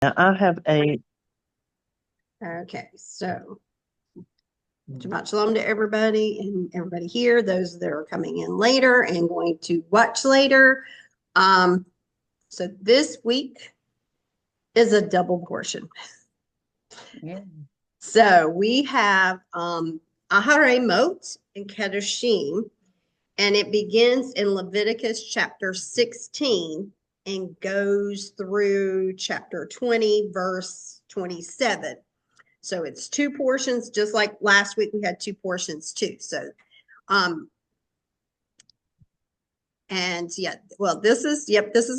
Now I have a Okay, so Shabbat Shalom to everybody and everybody here, those that are coming in later and going to watch later. So this week is a double portion. yeah. So we have Acharei Mot and Kedoshim, and it begins in Leviticus chapter 16 and goes through chapter 20, verse 27. So it's two portions, just like last week we had two portions too. So, and yeah, well, this is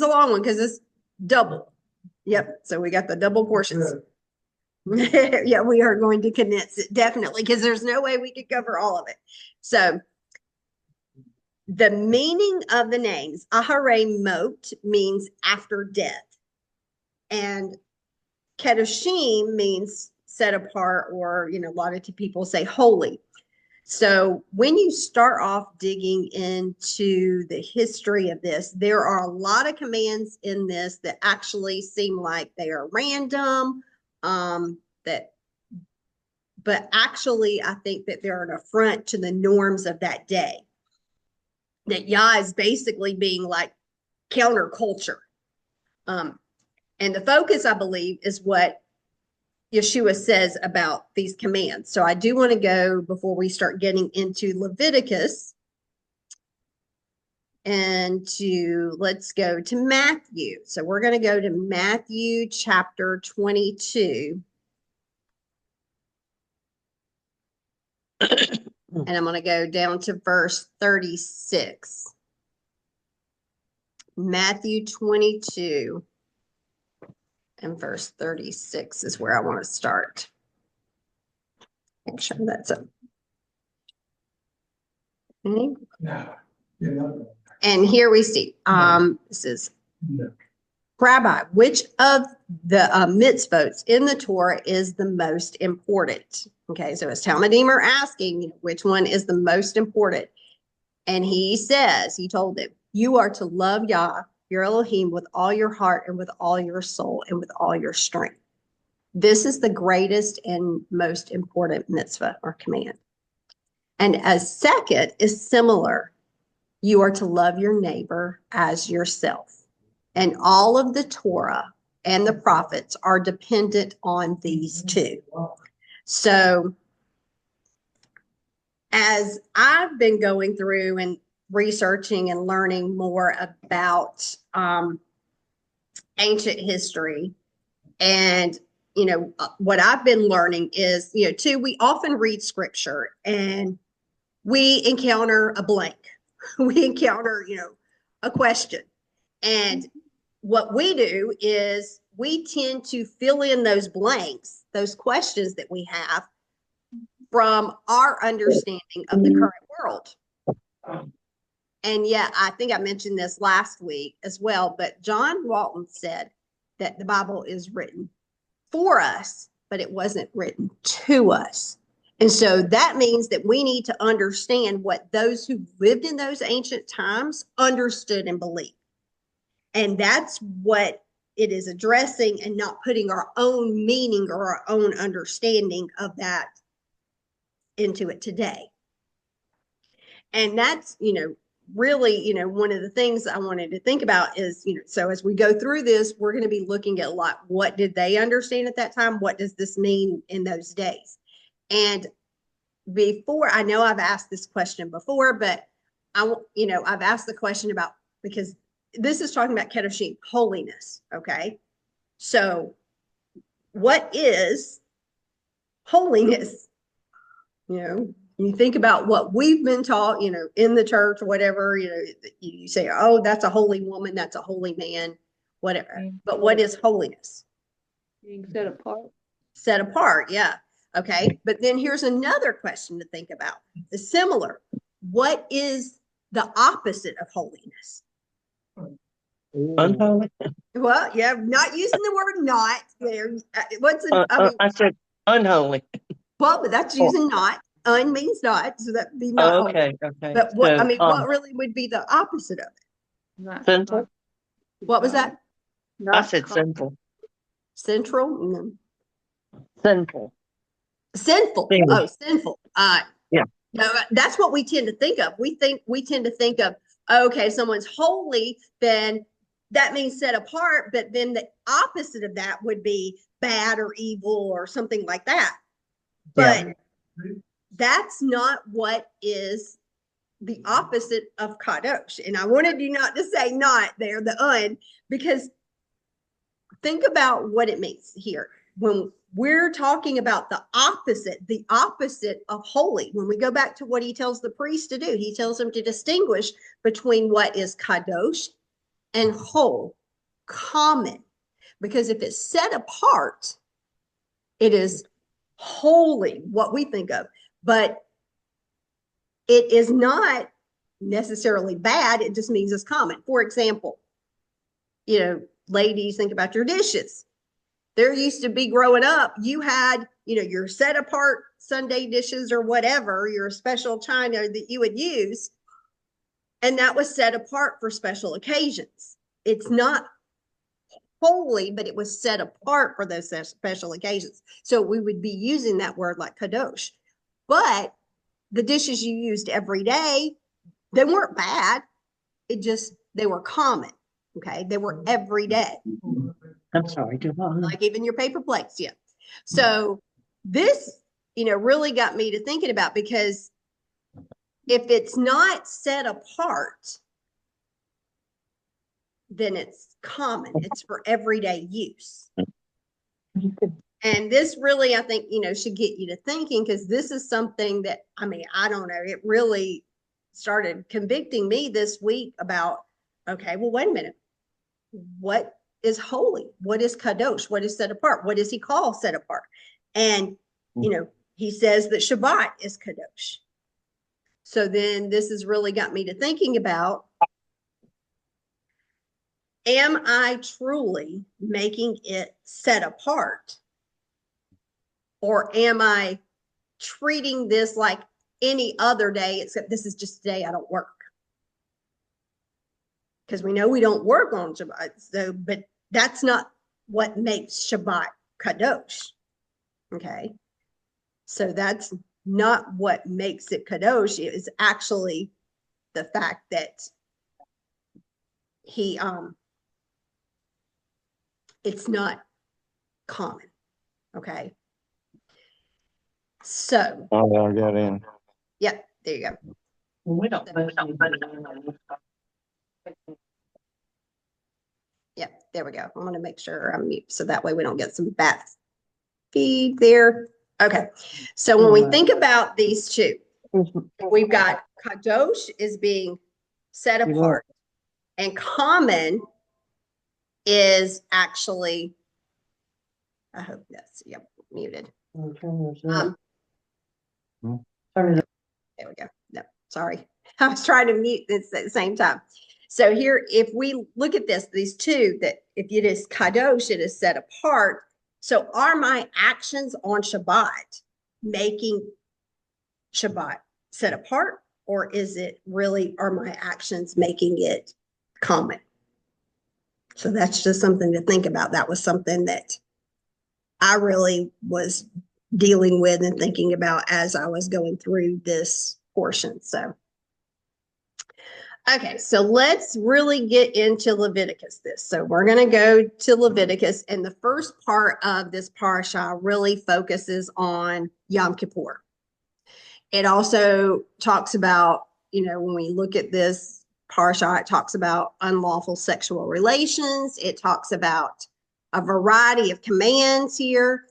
a long one because it's double. Yep. So we got the double portions. Yeah, we are going to condense it definitely because there's no way we could cover all of it. So the meaning of the names, Acharei Mot means after death, and Kedoshim means set apart, or a lot of people say holy. So when you start off digging into the history of this, there are a lot of commands in this that actually seem like they are random. But actually, I think that they're an affront to the norms of that day. That Yah is basically being like counterculture. And the focus, I believe, is what Yeshua says about these commands. So I do want to go, before we start getting into Leviticus, and let's go to Matthew. So we're going to go to Matthew chapter 22. And I'm going to go down to verse 36. Matthew 22 and verse 36 is where I want to start. Make sure that's up. Okay. And here we see, this is Rabbi, which of the mitzvot in the Torah is the most important? Okay, so it's Talmudim are asking which one is the most important. And he told them, you are to love Yah, your Elohim, with all your heart and with all your soul and with all your strength. This is the greatest and most important mitzvah or command. And as second is similar, you are to love your neighbor as yourself. And all of the Torah and the prophets are dependent on these two. So as I've been going through and researching and learning more about ancient history, and what I've been learning is, too, we often read scripture and we encounter a blank. We encounter, a question. And what we do is we tend to fill in those blanks, those questions that we have from our understanding of the current world. And yet, I think I mentioned this last week as well, but John Walton said that the Bible is written for us, but it wasn't written to us. And so that means that we need to understand what those who lived in those ancient times understood and believed. And that's what it is addressing, and not putting our own meaning or our own understanding of that into it today. And that's, really, one of the things I wanted to think about is, so as we go through this, we're going to be looking at a lot. What did they understand at that time? What does this mean in those days? And before, I know I've asked this question before, but I've asked the question about, because this is talking about Kedoshim, holiness. Okay. So what is holiness? You think about what we've been taught, in the church or whatever, you say, oh, that's a holy woman, that's a holy man, whatever. But what is holiness? Being set apart. Set apart, yeah. Okay. But then here's another question to think about. It's similar. What is the opposite of holiness? Unholy. Well, yeah, not using the word not there. I said unholy. Well, but that's using not. Un means not, so that would be not. Okay, okay. But what really would be the opposite of it? Sinful. What was that? I said sinful. Central? No. Sinful. Sinful. Sin. Oh, sinful. Yeah. No, that's what we tend to think of. We tend to think of, okay, someone's holy, then that means set apart, but then the opposite of that would be bad or evil or something like that. But that's not what is the opposite of kadosh. And I wanted you not to say not there, the because think about what it means here. When we're talking about the opposite of holy, when we go back to what he tells the priest to do, he tells them to distinguish between what is kadosh and whole, common. Because if it's set apart, it is holy, what we think of, but it is not necessarily bad. It just means it's common. For example, ladies, think about your dishes. There used to be, growing up, you had, your set apart Sunday dishes or whatever, your special china that you would use. And that was set apart for special occasions. It's not holy, but it was set apart for those special occasions. So we would be using that word like kadosh. But the dishes you used every day, they weren't bad. They were common. Okay. They were every day. I'm sorry, like even your paper plates. Yeah. So this, really got me to thinking about, because if it's not set apart, then it's common. It's for everyday use. And this really, I think, should get you to thinking, because this is something that, I don't know, it really started convicting me this week about, okay, well, wait a minute. What is holy? What is kadosh? What is set apart? What does he call set apart? And, he says that Shabbat is kadosh. So then this has really got me to thinking about, am I truly making it set apart? Or am I treating this like any other day, except this is just a day I don't work? Because we know we don't work on Shabbat. So, but that's not what makes Shabbat kadosh. Okay. So that's not what makes it kadosh. It is actually the fact that it's not common. Okay. So. Oh, I got in. Yep. There you go. We don't. Yep. There we go. I'm going to make sure I'm mute, so that way we don't get some bad feed there. Okay. So when we think about these two, we've got kadosh is being set apart, and common is actually, I hope that's, yep, muted. There we go. No, sorry. I was trying to mute this at the same time. So here, if we look at these two, that if it is kadosh, it is set apart. So are my actions on Shabbat making Shabbat set apart, or is it really, are my actions making it common? So that's just something to think about. That was something that I really was dealing with and thinking about as I was going through this portion. So, okay, so let's really get into Leviticus this. So we're going to go to Leviticus, and the first part of this parasha really focuses on Yom Kippur. It also talks about, when we look at this parasha, it talks about unlawful sexual relations. It talks about a variety of commands here.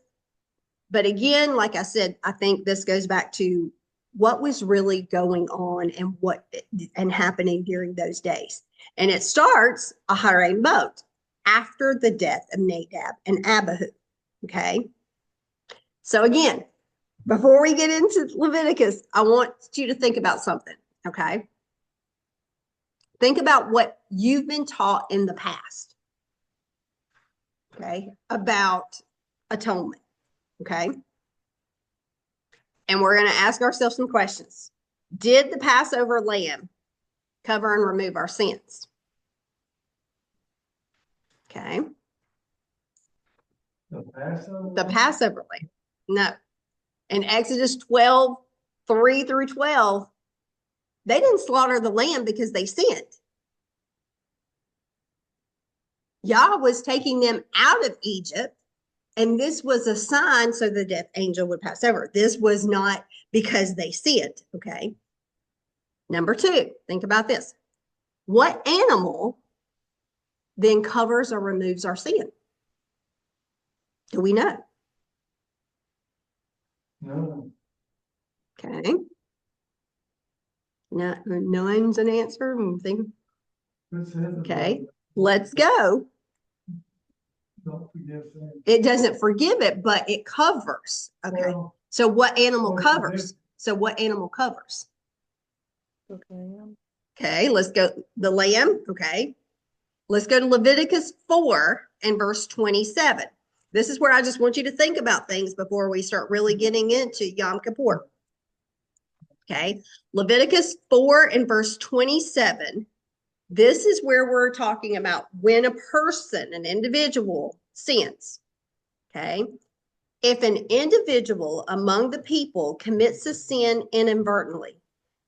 But again, like I said, I think this goes back to what was really going on and happening during those days. And it starts Acharei Mot, after the death of Nadab and Abihu. Okay. So again, before we get into Leviticus, I want you to think about something. Okay. Think about what you've been taught in the past. Okay. About atonement. Okay. And we're going to ask ourselves some questions. Did the Passover lamb cover and remove our sins? Okay. The Passover lamb. No. In Exodus 12, 3 through 12, they didn't slaughter the lamb because they sinned. Yah was taking them out of Egypt, and this was a sign so the death angel would pass over. This was not because they sinned, okay? Number 2, think about this. What animal then covers or removes our sin? Do we know? No. Okay. No, knowing's an answer. Okay, let's go. Don't forgive sin. It doesn't forgive it, but it covers. Okay. Well, So what animal well, covers? So what animal covers? Okay. Okay, let's go. The lamb. Okay. Let's go to Leviticus 4 and verse 27. This is where I just want you to think about things before we start really getting into Yom Kippur. Okay. Leviticus 4 and verse 27. This is where we're talking about when a person, an individual, sins. Okay. If an individual among the people commits a sin inadvertently,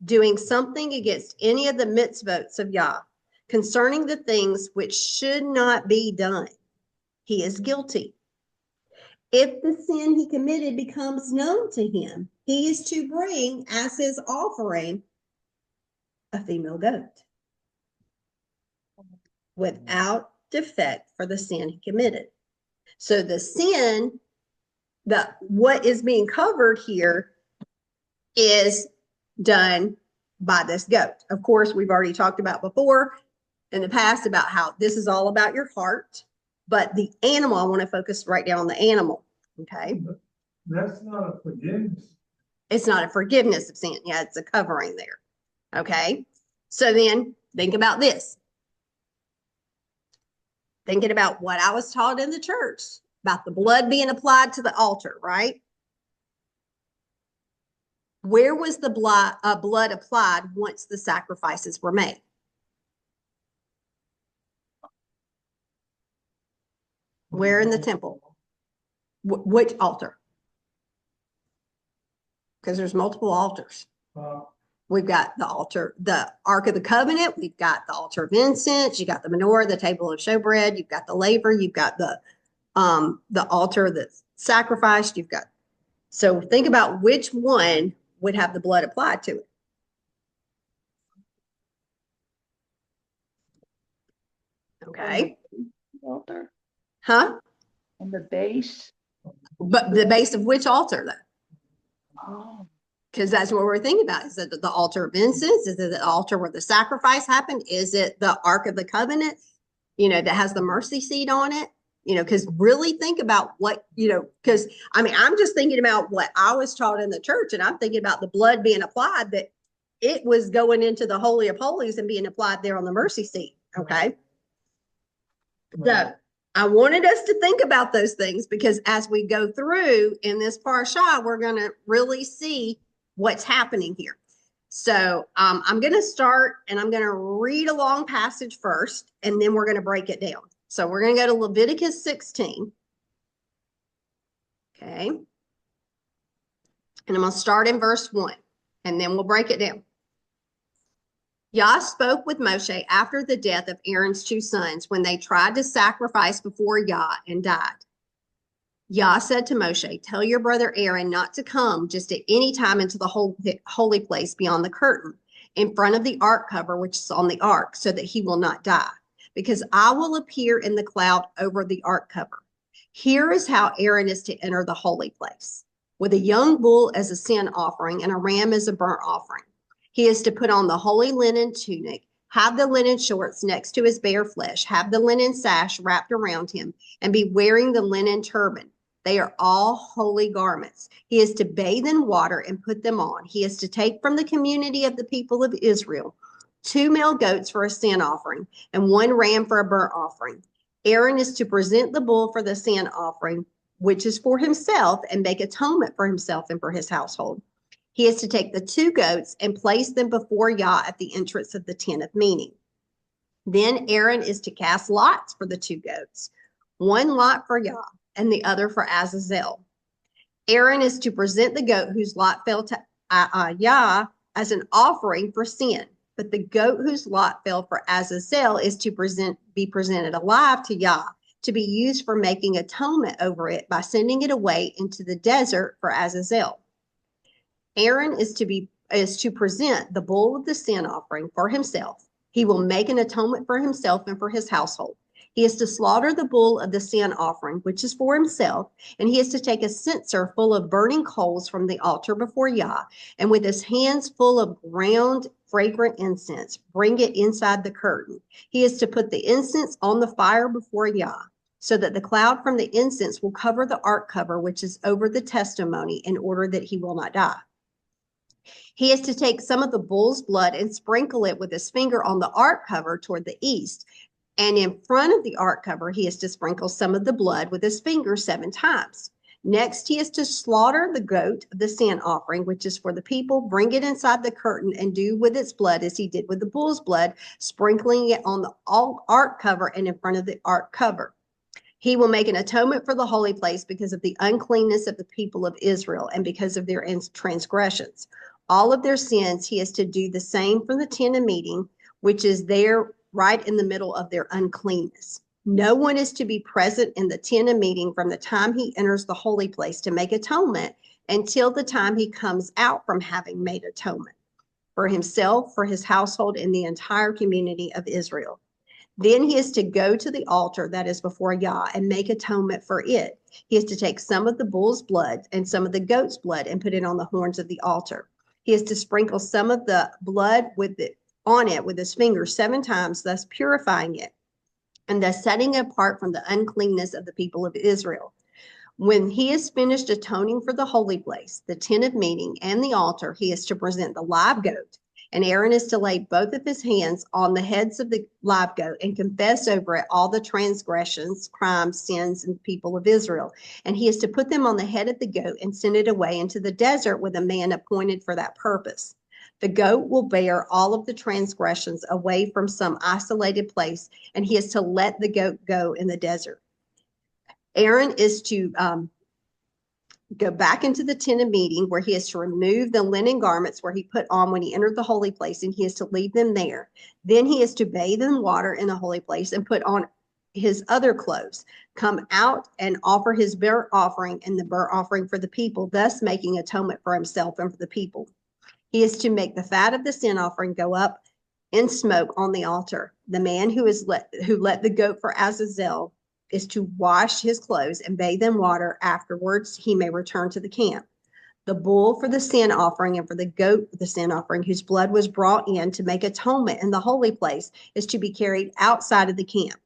doing something against any of the mitzvot of Yah, concerning the things which should not be done, he is guilty. If the sin he committed becomes known to him, he is to bring as his offering a female goat without defect for the sin he committed. So the sin, what is being covered here is done by this goat. Of course, we've already talked about before in the past about how this is all about your heart, but the animal, I want to focus right down on the animal. Okay. That's not a forgiveness. It's not a forgiveness of sin. Yeah, it's a covering there. Okay. So then think about this. Thinking about what I was taught in the church about the blood being applied to the altar, right? Where was the blood applied once the sacrifices were made? Where in the temple? Which altar? Because there's multiple altars. We've got the altar, the Ark of the Covenant. We've got the altar of incense. You got the menorah, the table of showbread. You've got the laver. You've got the altar that's sacrificed. You've got. So think about which one would have the blood applied to it. Okay. Altar Huh? on the base. But the base of which altar though? Oh, Because that's what we're thinking about. Is it the altar of incense? Is it the altar where the sacrifice happened? Is it the Ark of the Covenant, that has the mercy seat on it? Because really think about what, because I'm just thinking about what I was taught in the church, and I'm thinking about the blood being applied, that it was going into the Holy of Holies and being applied there on the mercy seat. Okay. So I wanted us to think about those things because as we go through in this parashah, we're going to really see what's happening here. So I'm going to start and I'm going to read a long passage first, and then we're going to break it down. So we're going to go to Leviticus 16. Okay. And I'm going to start in verse 1, and then we'll break it down. Yah spoke with Moshe after the death of Aaron's 2 sons when they tried to sacrifice before Yah and died. Yah said to Moshe, tell your brother Aaron not to come just at any time into the holy place beyond the curtain in front of the ark cover, which is on the ark, so that he will not die, because I will appear in the cloud over the ark cover. Here is how Aaron is to enter the holy place: with a young bull as a sin offering and a ram as a burnt offering. He is to put on the holy linen tunic, have the linen shorts next to his bare flesh, have the linen sash wrapped around him, and be wearing the linen turban. They are all holy garments. He is to bathe in water and put them on. He is to take from the community of the people of Israel 2 male goats for a sin offering and 1 ram for a burnt offering. Aaron is to present the bull for the sin offering, which is for himself, and make atonement for himself and for his household. He is to take the 2 goats and place them before Yah at the entrance of the tent of meeting. Then Aaron is to cast lots for the 2 goats, 1 lot for Yah and the other for Azazel. Aaron is to present the goat whose lot fell to Yah as an offering for sin, but the goat whose lot fell for Azazel is to be presented alive to Yah, to be used for making atonement over it by sending it away into the desert for Azazel. Aaron is to present the bull of the sin offering for himself. He will make an atonement for himself and for his household. He is to slaughter the bull of the sin offering, which is for himself, and he is to take a censer full of burning coals from the altar before Yah, and with his hands full of ground fragrant incense, bring it inside the curtain. He is to put the incense on the fire before Yah, so that the cloud from the incense will cover the ark cover, which is over the testimony, in order that he will not die. He is to take some of the bull's blood and sprinkle it with his finger on the ark cover toward the east. And in front of the ark cover, he is to sprinkle some of the blood with his finger 7 times. Next, he is to slaughter the goat of the sin offering, which is for the people, bring it inside the curtain, and do with its blood as he did with the bull's blood, sprinkling it on the ark cover and in front of the ark cover. He will make an atonement for the holy place because of the uncleanness of the people of Israel and because of their transgressions. All of their sins, he is to do the same for the tent of meeting, which is there right in the middle of their uncleanness. No one is to be present in the tent of meeting from the time he enters the holy place to make atonement until the time he comes out from having made atonement for himself, for his household, and the entire community of Israel. Then he is to go to the altar that is before Yah and make atonement for it. He is to take some of the bull's blood and some of the goat's blood and put it on the horns of the altar. He is to sprinkle some of the blood on it with his finger 7 times, thus purifying it, and thus setting it apart from the uncleanness of the people of Israel. When he is finished atoning for the holy place, the tent of meeting, and the altar, he is to present the live goat, and Aaron is to lay both of his hands on the heads of the live goat and confess over it all the transgressions, crimes, sins, and the people of Israel. And he is to put them on the head of the goat and send it away into the desert with a man appointed for that purpose. The goat will bear all of the transgressions away from some isolated place, and he is to let the goat go in the desert. Aaron is to go back into the tent of meeting, where he is to remove the linen garments where he put on when he entered the holy place, and he is to leave them there. Then he is to bathe in water in the holy place and put on his other clothes, come out and offer his burnt offering and the burnt offering for the people, thus making atonement for himself and for the people. He is to make the fat of the sin offering go up in smoke on the altar. The man who let the goat for Azazel is to wash his clothes and bathe in water. Afterwards, he may return to the camp. The bull for the sin offering and for the goat for the sin offering, whose blood was brought in to make atonement in the holy place, is to be carried outside of the camp,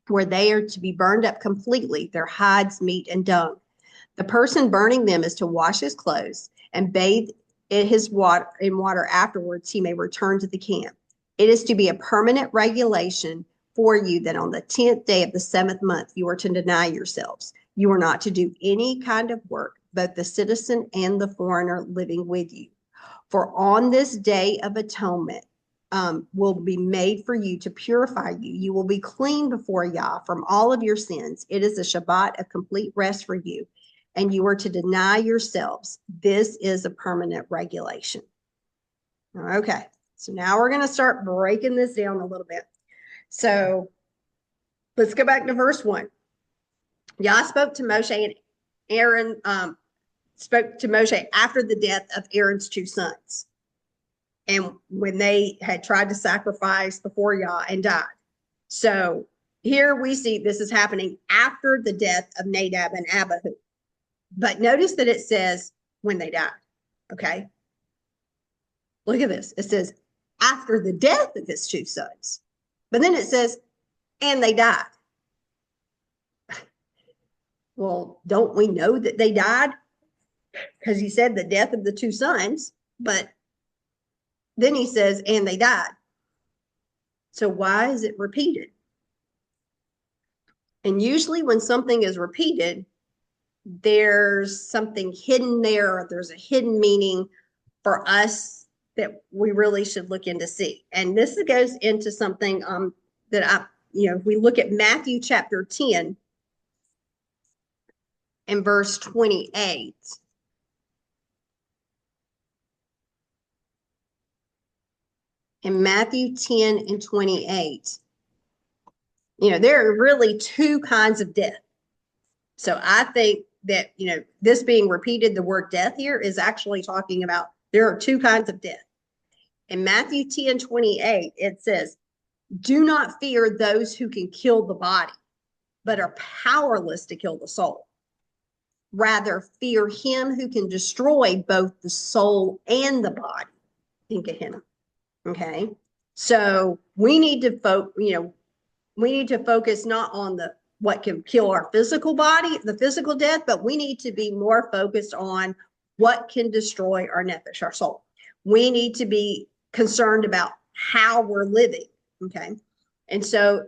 where they are to be burned up completely, their hides, meat, and dung. The person burning them is to wash his clothes and bathe in water. Afterwards, he may return to the camp. It is to be a permanent regulation for you that on the 10th day of the 7th month, you are to deny yourselves. You are not to do any kind of work, both the citizen and the foreigner living with you. For on this day of atonement will be made for you to purify you. You will be clean before Yah from all of your sins. It is a Shabbat of complete rest for you, and you are to deny yourselves. This is a permanent regulation. Okay, so now we're going to start breaking this down a little bit. So let's go back to verse 1. Yah spoke to Moshe, and Aaron spoke to Moshe after the death of Aaron's 2 sons, and when they had tried to sacrifice before Yah and died. So here we see this is happening after the death of Nadab and Abihu. But notice that it says when they died. Okay. Look at this. It says after the death of his 2 sons. But then it says, and they died. Well, don't we know that they died? Because he said the death of the 2 sons, but then he says, and they died. So why is it repeated? And usually when something is repeated, there's something hidden there, or there's a hidden meaning for us that we really should look into see. And this goes into something that if we look at Matthew chapter 10, in verse 28. In Matthew 10 and 28, there are really two kinds of death. So I think that, this being repeated, the word death here is actually talking about there are two kinds of death. In Matthew 10, 28, it says, do not fear those who can kill the body, but are powerless to kill the soul. Rather, fear him who can destroy both the soul and the body in Gehenna. Okay. So we need to focus not on what can kill our physical body, the physical death, but we need to be more focused on what can destroy our nefesh, our soul. We need to be concerned about how we're living. Okay. And so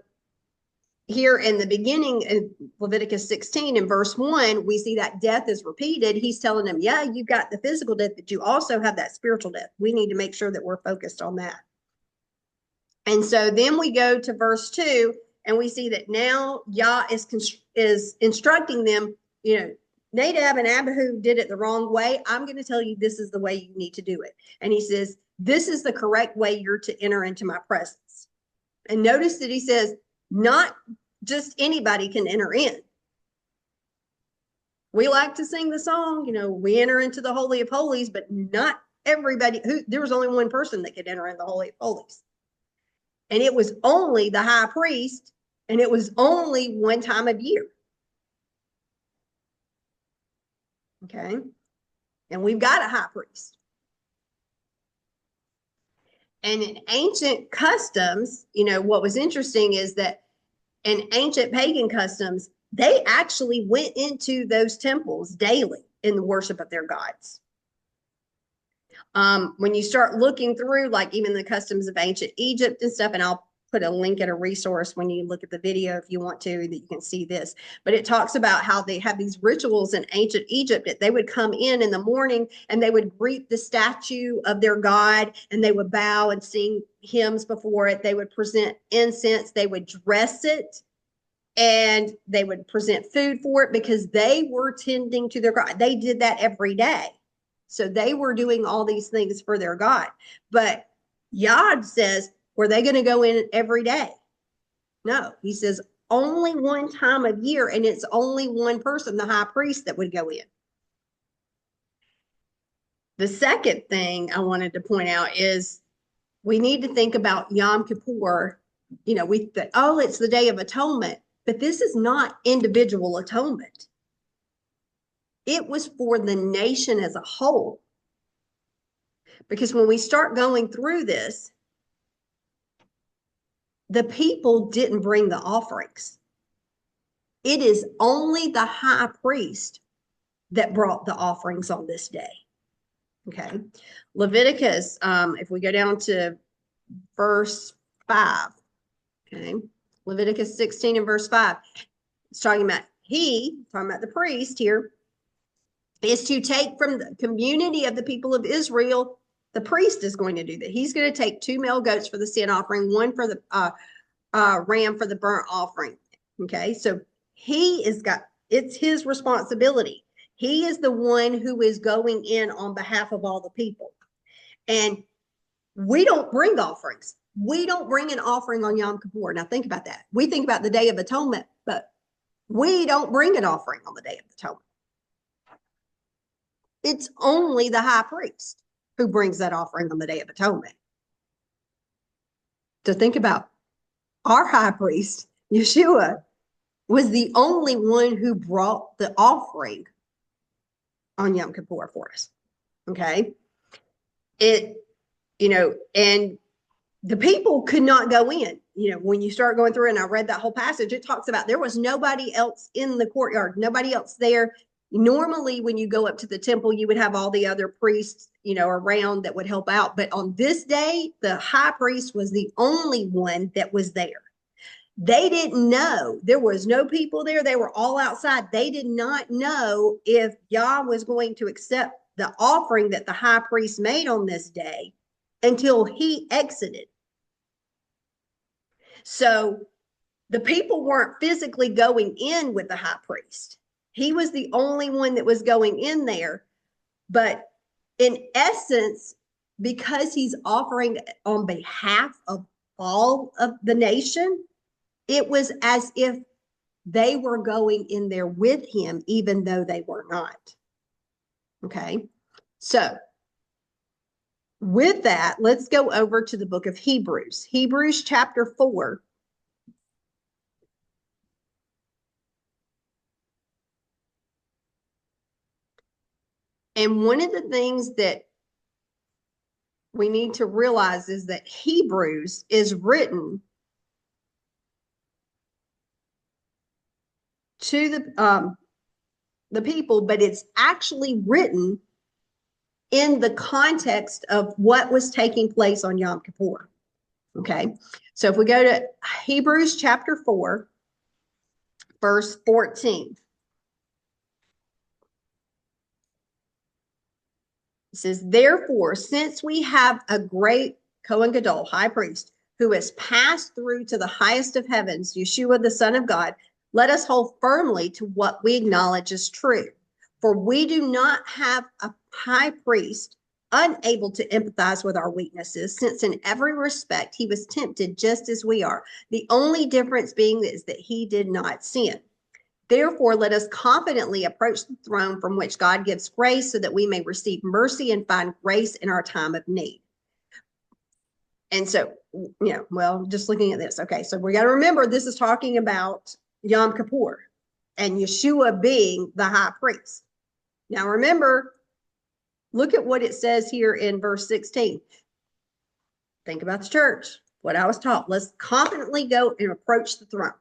here in the beginning in Leviticus 16 in verse 1, we see that death is repeated. He's telling them, yeah, you've got the physical death, but you also have that spiritual death. We need to make sure that we're focused on that. And so then we go to verse 2, and we see that now Yah is instructing them, Nadab and Abihu did it the wrong way. I'm going to tell you this is the way you need to do it. And he says, this is the correct way you're to enter into my presence. And notice that he says, not just anybody can enter in. We like to sing the song, we enter into the Holy of Holies, but not everybody. There was only one person that could enter in the Holy of Holies. And it was only the high priest, and it was only one time of year. Okay. And we've got a high priest. And in ancient customs, what was interesting is that in ancient pagan customs, they actually went into those temples daily in the worship of their gods. When you start looking through, like even the customs of ancient Egypt and stuff, and I'll put a link at a resource when you look at the video if you want to, that you can see this. But it talks about how they have these rituals in ancient Egypt that they would come in the morning and they would greet the statue of their god, and they would bow and sing hymns before it. They would present incense, they would dress it, and they would present food for it because they were tending to their god. They did that every day. So they were doing all these things for their God. But Yah says, were they going to go in every day? No, he says only one time of year, and it's only one person, the high priest, that would go in. The second thing I wanted to point out is we need to think about Yom Kippur. We think, it's the Day of Atonement, but this is not individual atonement. It was for the nation as a whole. Because when we start going through this, the people didn't bring the offerings. It is only the high priest that brought the offerings on this day. Okay. Leviticus, if we go down to verse 5, okay, Leviticus 16 and verse 5, it's talking about the priest here, is to take from the community of the people of Israel. The priest is going to do that. He's going to take 2 male goats for the sin offering, 1 for the ram for the burnt offering. Okay, so it's his responsibility. He is the one who is going in on behalf of all the people. And we don't bring offerings. We don't bring an offering on Yom Kippur. Now think about that. We think about the Day of Atonement, but we don't bring an offering on the Day of Atonement. It's only the high priest who brings that offering on the Day of Atonement. So think about our high priest, Yeshua, was the only one who brought the offering on Yom Kippur for us. Okay. And the people could not go in. When you start going through, and I read that whole passage, it talks about there was nobody else in the courtyard, nobody else there. Normally, when you go up to the temple, you would have all the other priests, around that would help out. But on this day, the high priest was the only one that was there. They didn't know. There was no people there. They were all outside. They did not know if Yah was going to accept the offering that the high priest made on this day until he exited. So the people weren't physically going in with the high priest. He was the only one that was going in there. But in essence, because he's offering on behalf of all of the nation, it was as if they were going in there with him, even though they were not. Okay. So with that, let's go over to the book of Hebrews. Hebrews chapter 4. And one of the things that we need to realize is that Hebrews is written to the people, but it's actually written in the context of what was taking place on Yom Kippur. Okay, so if we go to Hebrews chapter 4, verse 14. It says, therefore, since we have a great Kohen Gadol, high priest, who has passed through to the highest of heavens, Yeshua, the Son of God, let us hold firmly to what we acknowledge as true. For we do not have a high priest unable to empathize with our weaknesses, since in every respect he was tempted just as we are. The only difference being is that he did not sin. Therefore, let us confidently approach the throne from which God gives grace so that we may receive mercy and find grace in our time of need. And so, well, just looking at this. Okay, so we got to remember this is talking about Yom Kippur and Yeshua being the high priest. Now, remember, look at what it says here in verse 16. Think about the church, what I was taught. Let's confidently go and approach the throne.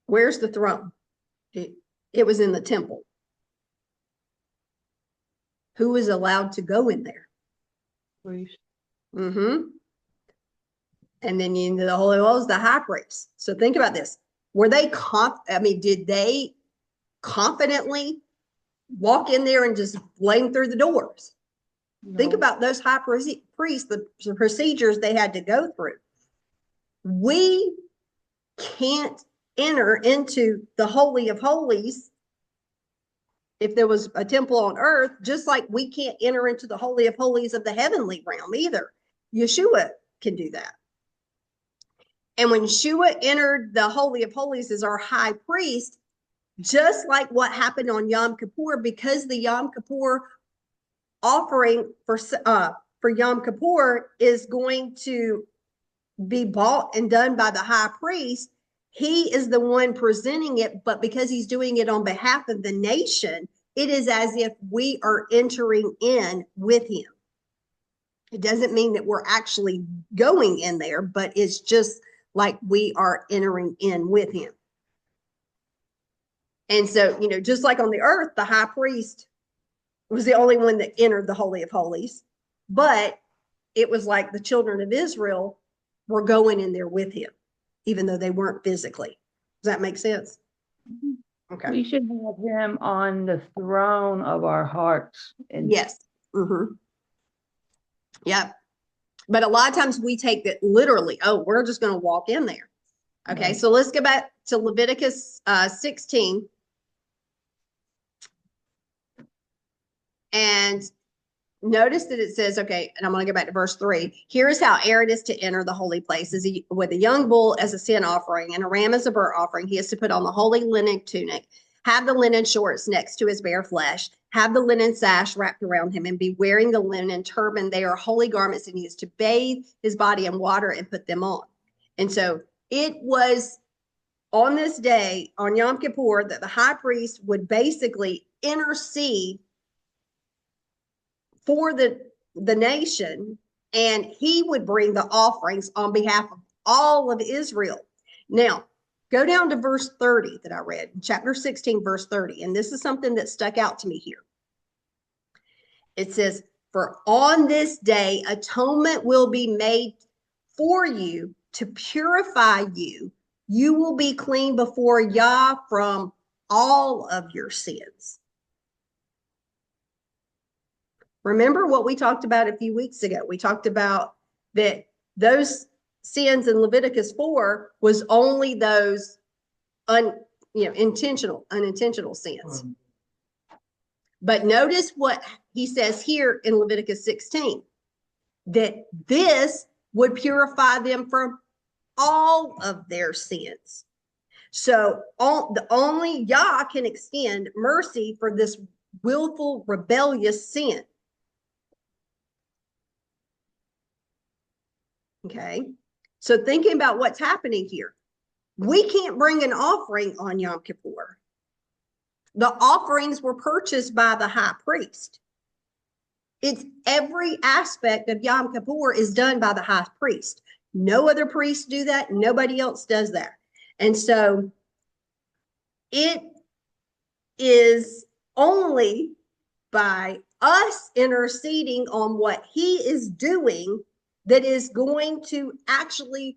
Where's the throne? It was in the temple. Who was allowed to go in there? Priest. Mm-hmm. And then into the Holy of Holies, the high priest. So think about this. Were they did they confidently walk in there and just flame through the doors? No. Think about those high priests, the procedures they had to go through. We can't enter into the Holy of Holies if there was a temple on earth, just like we can't enter into the Holy of Holies of the heavenly realm either. Yeshua can do that. And when Yeshua entered the Holy of Holies as our high priest, just like what happened on Yom Kippur, because the Yom Kippur offering for Yom Kippur is going to be bought and done by the high priest, he is the one presenting it, but because he's doing it on behalf of the nation, it is as if we are entering in with him. It doesn't mean that we're actually going in there, but it's just like we are entering in with him. And so, just like on the earth, the high priest was the only one that entered the Holy of Holies, but it was like the children of Israel were going in there with him, even though they weren't physically. Does that make sense? Okay. We should have him on the throne of our hearts. And Yes. Mm-hmm. Yep. But a lot of times we take that literally. Oh, we're just going to walk in there. Okay. Right. So let's go back to Leviticus 16. And notice that it says, okay, and I'm going to go back to verse 3. Here is how Aaron is to enter the holy place: with a young bull as a sin offering and a ram as a burnt offering. He is to put on the holy linen tunic, have the linen shorts next to his bare flesh, have the linen sash wrapped around him, and be wearing the linen turban. They are holy garments, and he is to bathe his body in water and put them on. And so it was on this day, on Yom Kippur, that the high priest would basically intercede for the nation, and he would bring the offerings on behalf of all of Israel. Now, go down to verse 30 that I read, chapter 16, verse 30, and this is something that stuck out to me here. It says, for on this day, atonement will be made for you to purify you. You will be clean before Yah from all of your sins. Remember what we talked about a few weeks ago. We talked about that those sins in Leviticus 4 was only those unintentional sins. But notice what he says here in Leviticus 16, that this would purify them from all of their sins. So only Yah can extend mercy for this willful, rebellious sin. Okay, so thinking about what's happening here, we can't bring an offering on Yom Kippur. The offerings were purchased by the high priest. It's every aspect of Yom Kippur is done by the high priest. No other priests do that. Nobody else does that. And so it is only by us interceding on what he is doing that is going to actually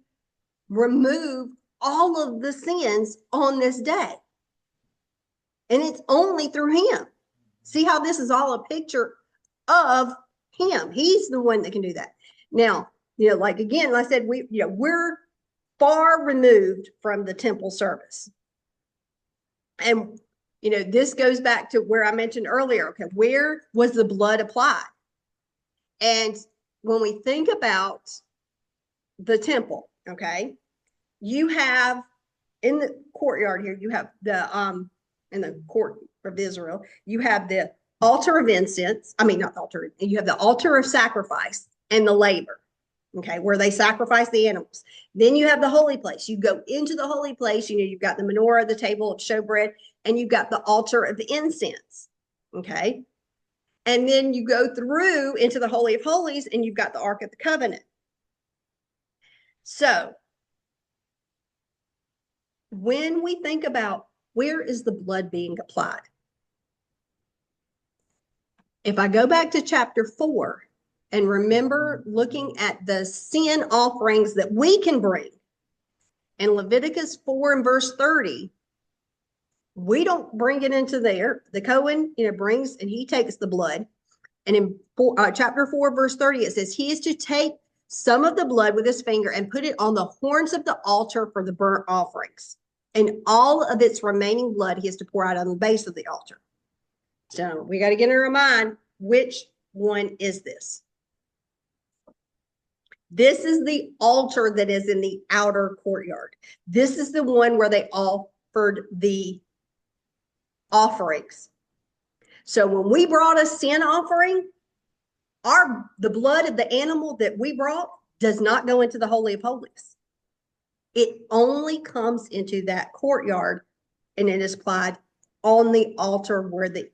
remove all of the sins on this day. And it's only through him. See how this is all a picture of him. He's the one that can do that. Now, like again, like I said, we're far removed from the temple service. And, this goes back to where I mentioned earlier, okay, where was the blood applied? And when we think about the temple, okay, you have in the courtyard here, you have in the court of Israel, you have the altar of incense. I mean, not the altar, you have the altar of sacrifice and the laver, okay, where they sacrifice the animals. Then you have the holy place. You go into the holy place, you've got the menorah, the table of showbread, and you've got the altar of incense, okay? And then you go through into the Holy of Holies, and you've got the Ark of the Covenant. So when we think about where is the blood being applied? If I go back to chapter 4 and remember looking at the sin offerings that we can bring, in Leviticus 4 and verse 30, we don't bring it into there. The Cohen, brings and he takes the blood. And in chapter 4, verse 30, it says, he is to take some of the blood with his finger and put it on the horns of the altar for the burnt offerings. And all of its remaining blood he has to pour out on the base of the altar. So we got to get in our mind, which one is this? This is the altar that is in the outer courtyard. This is the one where they offered the offerings. So when we brought a sin offering, the blood of the animal that we brought does not go into the Holy of Holies. It only comes into that courtyard, and it is applied on the altar where the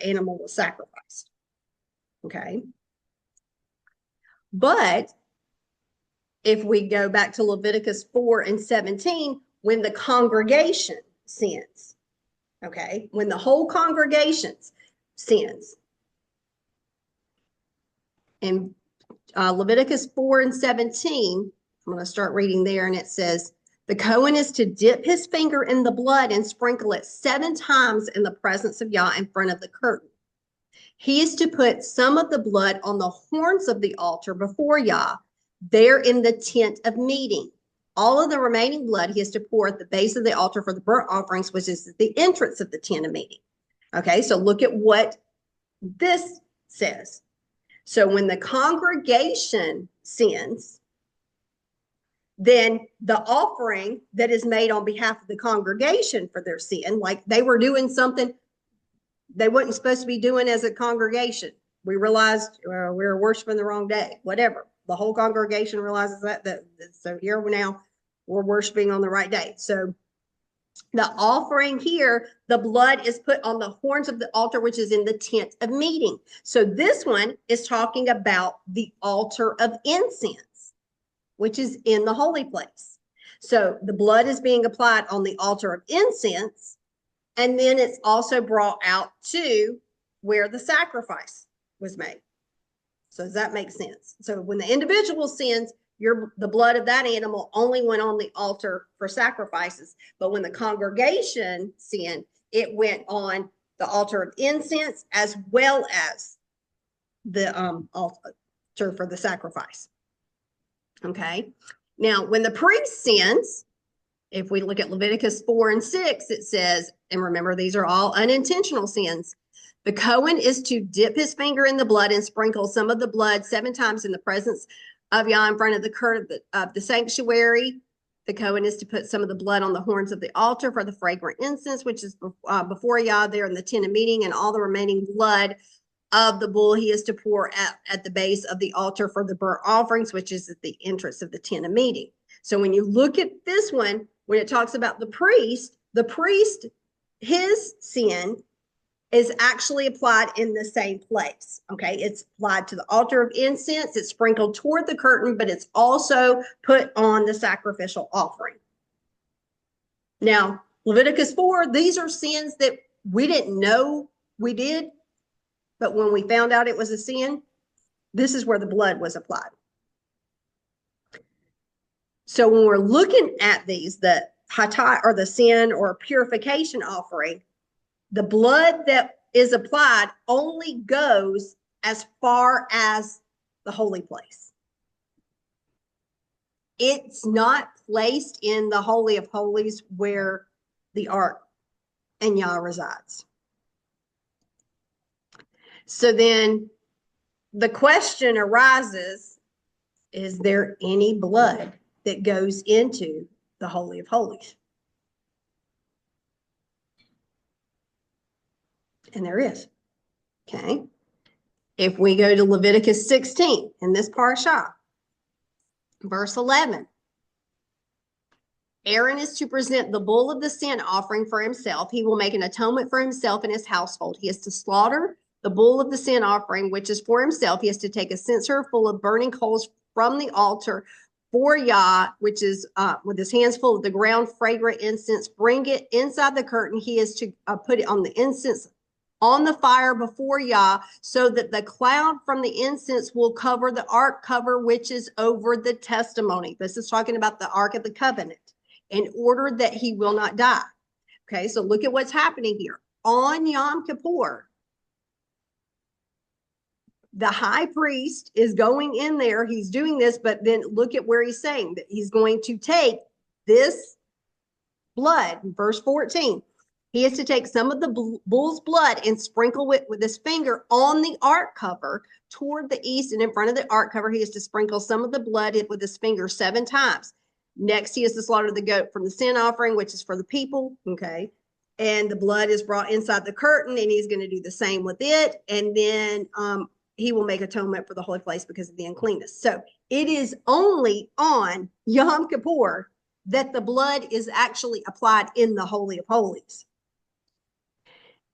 animal was sacrificed. Okay. But if we go back to Leviticus 4 and 17, when the congregation sins, okay, when the whole congregation sins, in Leviticus 4 and 17, I'm going to start reading there, and it says, the Cohen is to dip his finger in the blood and sprinkle it 7 times in the presence of Yah in front of the curtain. He is to put some of the blood on the horns of the altar before Yah, there in the tent of meeting. All of the remaining blood he is to pour at the base of the altar for the burnt offerings, which is the entrance of the tent of meeting. Okay, so look at what this says. So when the congregation sins, then the offering that is made on behalf of the congregation for their sin, like they were doing something they weren't supposed to be doing as a congregation. We realized we were worshiping the wrong day, whatever. The whole congregation realizes that so here now we're worshiping on the right day. So the offering here, the blood is put on the horns of the altar, which is in the tent of meeting. So this one is talking about the altar of incense, which is in the holy place. So the blood is being applied on the altar of incense, and then it's also brought out to where the sacrifice was made. So does that make sense? So when the individual sins, the blood of that animal only went on the altar for sacrifices. But when the congregation sinned, it went on the altar of incense as well as the altar for the sacrifice. Okay. Now, when the priest sins, if we look at Leviticus 4 and 6, it says, and remember, these are all unintentional sins. The Cohen is to dip his finger in the blood and sprinkle some of the blood 7 times in the presence of Yah in front of the curtain of the sanctuary. The Cohen is to put some of the blood on the horns of the altar for the fragrant incense, which is before Yah there in the tent of meeting, and all the remaining blood of the bull he is to pour at the base of the altar for the burnt offerings, which is at the entrance of the tent of meeting. So when you look at this one, when it talks about the priest, his sin is actually applied in the same place. Okay. It's applied to the altar of incense. It's sprinkled toward the curtain, but it's also put on the sacrificial offering. Now, Leviticus 4, these are sins that we didn't know we did, but when we found out it was a sin, this is where the blood was applied. So when we're looking at these, the hatat or the sin or purification offering, the blood that is applied only goes as far as the holy place. It's not placed in the Holy of Holies where the Ark and Yah resides. So then the question arises, is there any blood that goes into the Holy of Holies? And there is. Okay. If we go to Leviticus 16 in this parashah, verse 11, Aaron is to present the bull of the sin offering for himself. He will make an atonement for himself and his household. He is to slaughter the bull of the sin offering, which is for himself. He has to take a censer full of burning coals from the altar for Yah, which is with his hands full of the ground fragrant incense, bring it inside the curtain. He is to put it on the incense on the fire before Yah, so that the cloud from the incense will cover the ark cover, which is over the testimony. This is talking about the Ark of the Covenant, in order that he will not die. Okay, so look at what's happening here. On Yom Kippur, the high priest is going in there. He's doing this, but then look at where he's saying that he's going to take this blood, verse 14. He is to take some of the bull's blood and sprinkle it with his finger on the ark cover toward the east, and in front of the ark cover, he is to sprinkle some of the blood with his finger 7 times. Next, he is to slaughter the goat from the sin offering, which is for the people. Okay. And the blood is brought inside the curtain, and he's going to do the same with it. And then he will make atonement for the holy place because of the uncleanness. So it is only on Yom Kippur that the blood is actually applied in the Holy of Holies.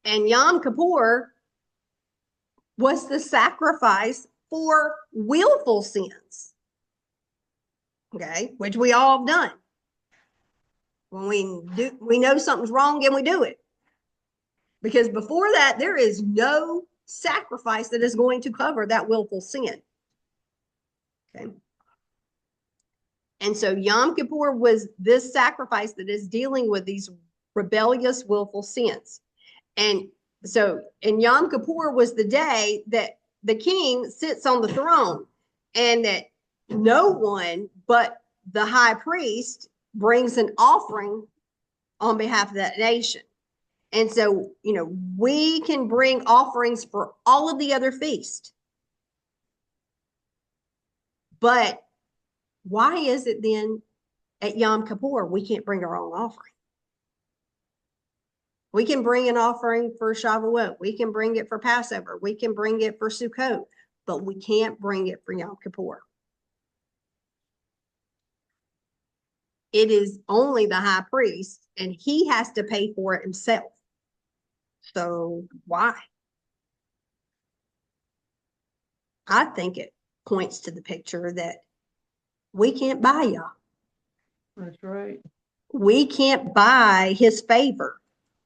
And Yom Kippur was the sacrifice for willful sins. Okay, which we all have done. When we know something's wrong and we do it. Because before that, there is no sacrifice that is going to cover that willful sin. Okay. And so Yom Kippur was this sacrifice that is dealing with these rebellious, willful sins. And so, and Yom Kippur was the day that the king sits on the throne, and that no one but the high priest brings an offering on behalf of that nation. And so, you know, we can bring offerings for all of the other feasts. But why is it then at Yom Kippur we can't bring our own offering? We can bring an offering for Shavuot. We can bring it for Passover. We can bring it for Sukkot, but we can't bring it for Yom Kippur. It is only the high priest, and he has to pay for it himself. So why? I think it points to the picture that we can't buy Yah. That's right. We can't buy his favor.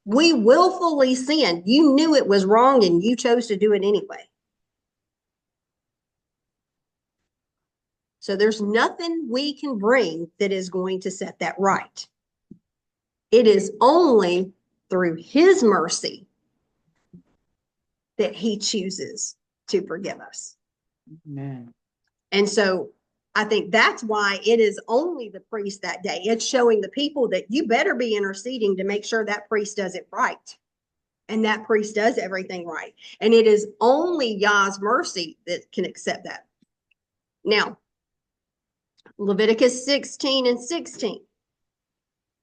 We willfully sinned. You knew it was wrong and you chose to do it anyway. So there's nothing we can bring that is going to set that right. It is only through his mercy that he chooses to forgive us. Amen. And so I think that's why it is only the priest that day. It's showing the people that you better be interceding to make sure that priest does it right. And that priest does everything right. And it is only Yah's mercy that can accept that. Now, Leviticus 16:16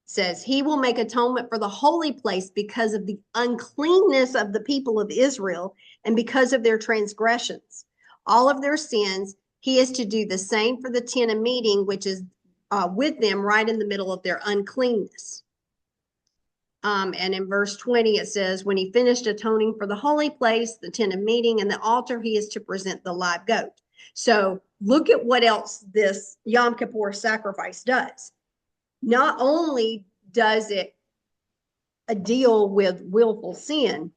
says, he will make atonement for the holy place because of the uncleanness of the people of Israel and because of their transgressions. All of their sins, he is to do the same for the tent of meeting, which is with them right in the middle of their uncleanness. And in verse 20, it says, when he finished atoning for the holy place, the tent of meeting, and the altar, he is to present the live goat. So look at what else this Yom Kippur sacrifice does. Not only does it deal with willful sin,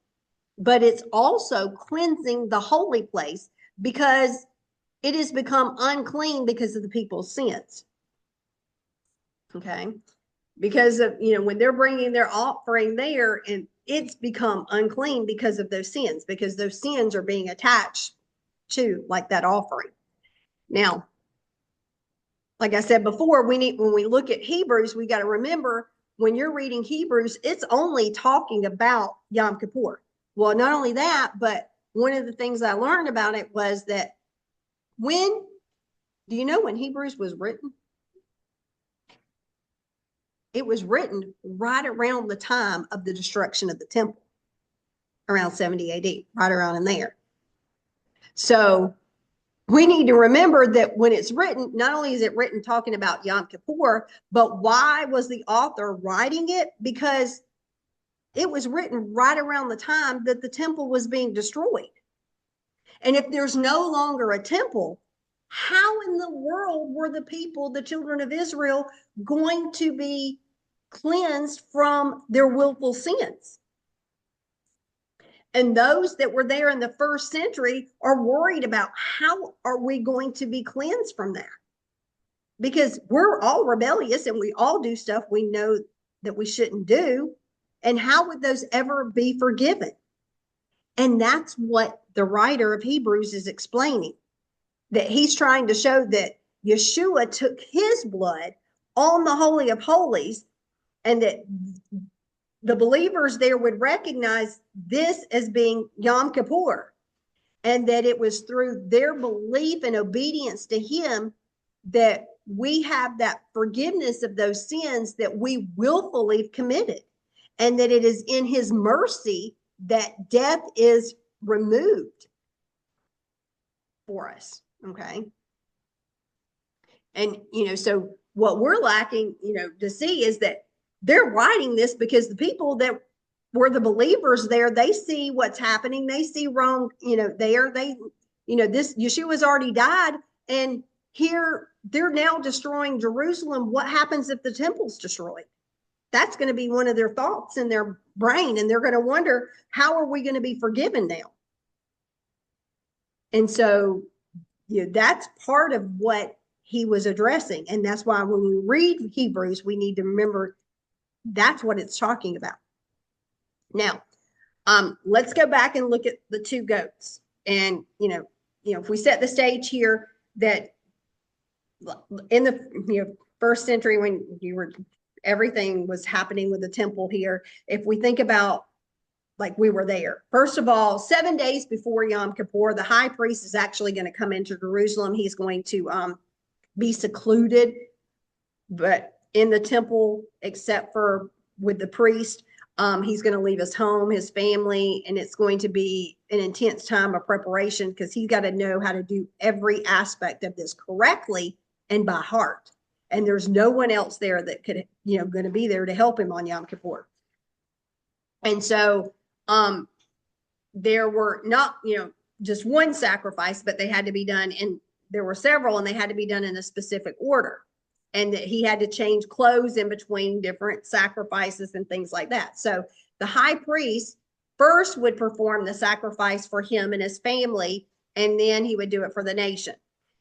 but it's also cleansing the holy place because it has become unclean because of the people's sins. Okay. Because of, when they're bringing their offering there, and it's become unclean because of those sins, because those sins are being attached to like that offering. Now, like I said before, when we look at Hebrews, we got to remember when you're reading Hebrews, it's only talking about Yom Kippur. Well, not only that, but one of the things I learned about it was that do you know when Hebrews was written? It was written right around the time of the destruction of the temple, around 70 AD, right around in there. So we need to remember that when it's written, not only is it written talking about Yom Kippur, but why was the author writing it? Because it was written right around the time that the temple was being destroyed. And if there's no longer a temple, how in the world were the people, the children of Israel, going to be cleansed from their willful sins? And those that were there in the first century are worried about how are we going to be cleansed from that? Because we're all rebellious and we all do stuff we know that we shouldn't do. And how would those ever be forgiven? And that's what the writer of Hebrews is explaining, that he's trying to show that Yeshua took his blood on the Holy of Holies, and that the believers there would recognize this as being Yom Kippur, and that it was through their belief and obedience to him that we have that forgiveness of those sins that we willfully committed, and that it is in his mercy that death is removed for us. Okay. And, so what we're lacking, to see is that they're writing this because the people that were the believers there, they see what's happening. They see Rome, this Yeshua's already died, and here they're now destroying Jerusalem. What happens if the temple's destroyed? That's going to be one of their thoughts in their brain, and they're going to wonder, how are we going to be forgiven now? And so, that's part of what he was addressing. And that's why when we read Hebrews, we need to remember that's what it's talking about. Now, let's go back and look at the two goats. And, if we set the stage here, that in the first century, when everything was happening with the temple here, if we think about like we were there, first of all, 7 days before Yom Kippur, the high priest is actually going to come into Jerusalem. He's going to be secluded, but in the temple, except for with the priest, he's going to leave his home, his family, and it's going to be an intense time of preparation because he's got to know how to do every aspect of this correctly and by heart. And there's no one else there that could, going to be there to help him on Yom Kippur. And so there were not, just one sacrifice, but they had to be done, and there were several, and they had to be done in a specific order. And that he had to change clothes in between different sacrifices and things like that. So the high priest first would perform the sacrifice for him and his family, and then he would do it for the nation.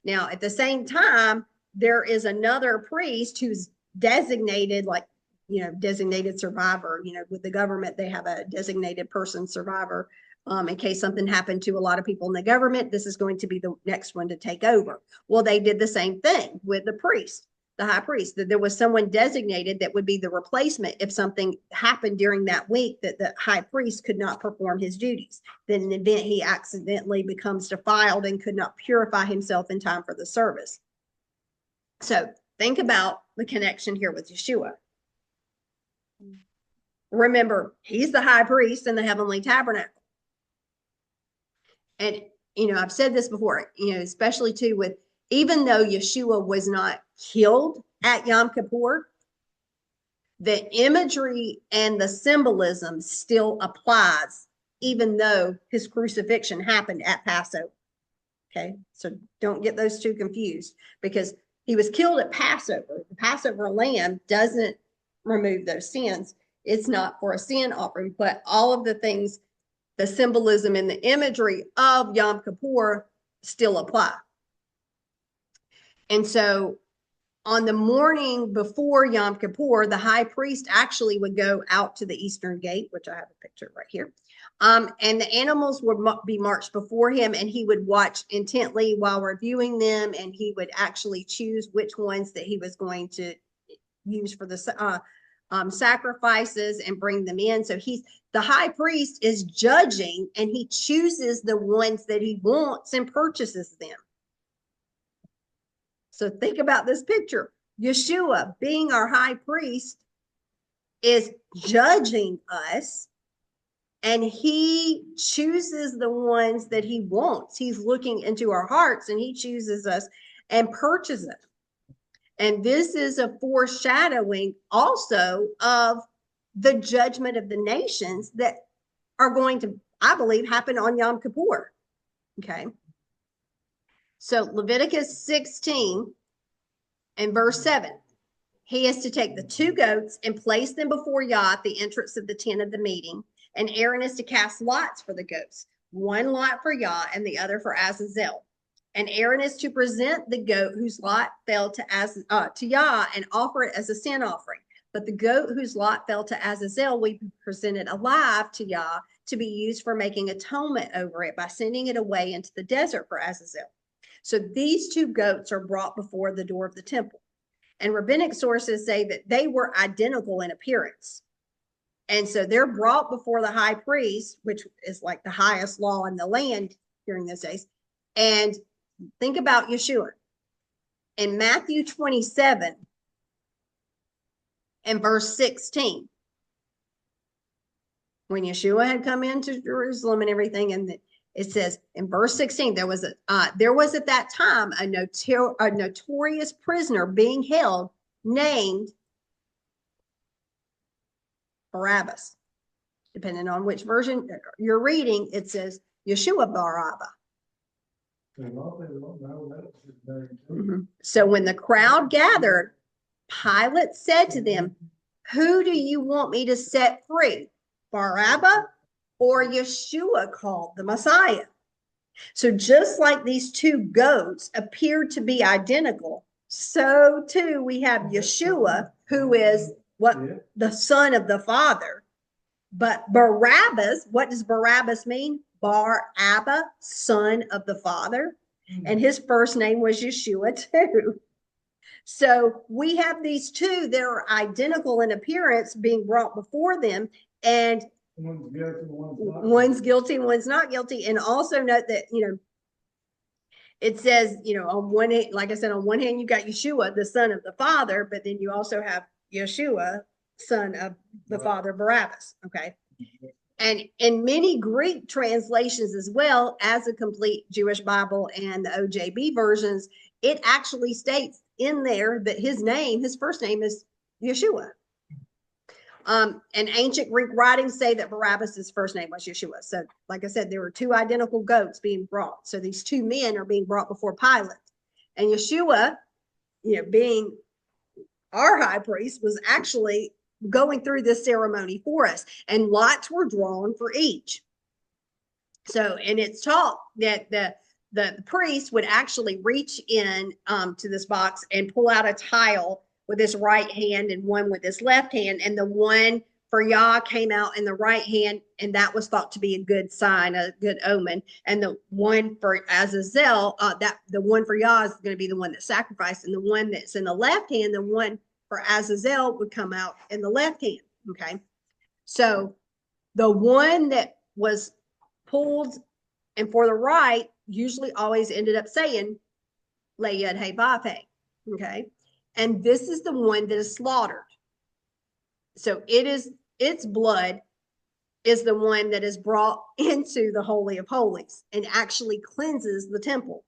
Now, at the same time, there is another priest who's designated, like, designated survivor. With the government, they have a designated person survivor. In case something happened to a lot of people in the government, this is going to be the next one to take over. Well, they did the same thing with the priest, the high priest, that there was someone designated that would be the replacement if something happened during that week that the high priest could not perform his duties. Then in the event he accidentally becomes defiled and could not purify himself in time for the service. So think about the connection here with Yeshua. Remember, he's the high priest in the heavenly tabernacle. And, I've said this before, especially too with, even though Yeshua was not killed at Yom Kippur, the imagery and the symbolism still applies, even though his crucifixion happened at Passover. Okay, so don't get those two confused, because he was killed at Passover. The Passover lamb doesn't remove those sins. It's not for a sin offering, but all of the things, the symbolism and the imagery of Yom Kippur still apply. And so on the morning before Yom Kippur, the high priest actually would go out to the eastern gate, which I have a picture right here. And the animals would be marched before him, and he would watch intently while reviewing them, and he would actually choose which ones that he was going to use for the sacrifices and bring them in. So the high priest is judging, and he chooses the ones that he wants and purchases them. So think about this picture. Yeshua, being our high priest, is judging us, and he chooses the ones that he wants. He's looking into our hearts, and he chooses us and purchases them. And this is a foreshadowing also of the judgment of the nations that are going to, I believe, happen on Yom Kippur. Okay. So Leviticus 16 and verse 7, he is to take the 2 goats and place them before Yah at the entrance of the tent of the meeting. And Aaron is to cast lots for the goats, one lot for Yah and the other for Azazel. And Aaron is to present the goat whose lot fell to Yah and offer it as a sin offering. But the goat whose lot fell to Azazel will be presented alive to Yah to be used for making atonement over it by sending it away into the desert for Azazel. So these 2 goats are brought before the door of the temple. And rabbinic sources say that they were identical in appearance. And so they're brought before the high priest, which is like the highest law in the land during those days. And think about Yeshua. In Matthew 27 and verse 16, when Yeshua had come into Jerusalem and everything, and it says in verse 16, there was at that time a notorious prisoner being held named Barabbas. Depending on which version you're reading, it says Yeshua Barabbas. So when the crowd gathered, Pilate said to them, "Who do you want me to set free, Barabbas or Yeshua called the Messiah?" So just like these 2 goats appeared to be identical, so too we have Yeshua, who is the son of the Father. But Barabbas, what does Barabbas mean? Bar Abba, son of the Father. And his first name was Yeshua too. So we have these 2 that are identical in appearance being brought before them, and one's guilty, one's not guilty. And also note that, it says, on one hand, like I said, on one hand, you got Yeshua, the son of the Father, but then you also have Yeshua, son of the Father, Barabbas. Okay. And in many Greek translations as well as a complete Jewish Bible and the OJB versions, it actually states in there that his first name is Yeshua. And ancient Greek writings say that Barabbas' first name was Yeshua. So like I said, there were 2 identical goats being brought. So these 2 men are being brought before Pilate. And Yeshua, being our high priest, was actually going through this ceremony for us, and lots were drawn for each. So, and it's taught that the priest would actually reach in to this box and pull out a tile with his right hand and one with his left hand, and the one for Yah came out in the right hand, and that was thought to be a good sign, a good omen. And the one for Azazel, that the one for Yah is going to be the one that sacrificed, and the one that's in the left hand, the one for Azazel would come out in the left hand. Okay, so the one that was pulled and for the right usually always ended up saying Le Yud He Vav He. Okay, and this is the one that is slaughtered. So its blood is the one that is brought into the Holy of Holies and actually cleanses the temple.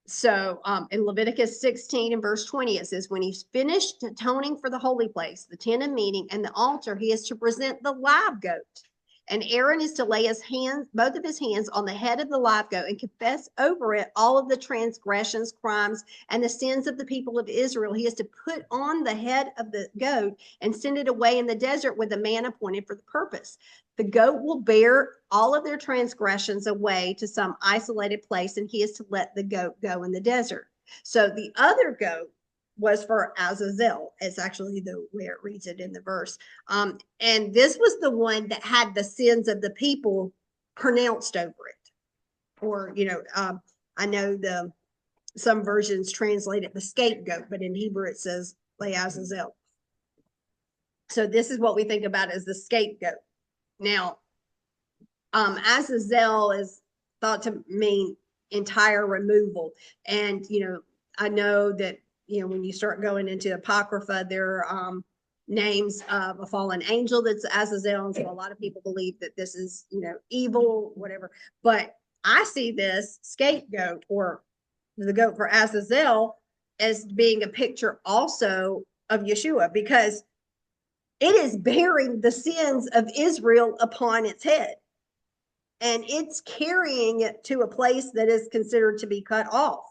So in Leviticus 16 and verse 20, it says, when he's finished atoning for the holy place, the tent of meeting, and the altar, he is to present the live goat. And Aaron is to lay his hands, both of his hands, on the head of the live goat and confess over it all of the transgressions, crimes, and the sins of the people of Israel. He is to put on the head of the goat and send it away in the desert with a man appointed for the purpose. The goat will bear all of their transgressions away to some isolated place, and he is to let the goat go in the desert. So the other goat was for Azazel. It's actually the way it reads it in the verse. And this was the one that had the sins of the people pronounced over it. Or, I know some versions translate it the scapegoat, but in Hebrew it says Azazel. So this is what we think about as the scapegoat. Now, Azazel is thought to mean entire removal. And, I know that when you start going into Apocrypha, there are names of a fallen angel that's Azazel. And so a lot of people believe that this is, evil, whatever. But I see this scapegoat, or the goat for Azazel, as being a picture also of Yeshua, because it is bearing the sins of Israel upon its head. And it's carrying it to a place that is considered to be cut off.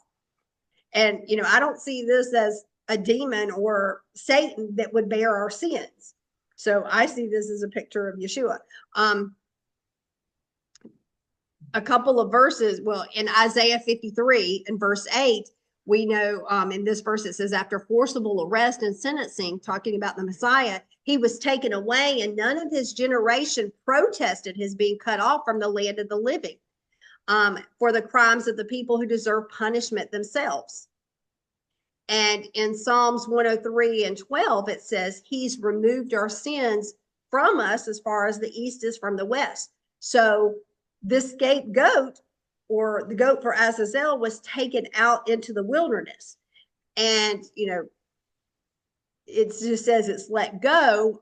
And, I don't see this as a demon or Satan that would bear our sins. So I see this as a picture of Yeshua. A couple of verses, well, in Isaiah 53 and verse 8, we know in this verse it says, after forcible arrest and sentencing, talking about the Messiah, he was taken away, and none of his generation protested his being cut off from the land of the living. For the crimes of the people who deserve punishment themselves. And in Psalms 103 and 12, it says, he's removed our sins from us as far as the east is from the west. So this scapegoat, or the goat for Azazel, was taken out into the wilderness. And, it just says it's let go.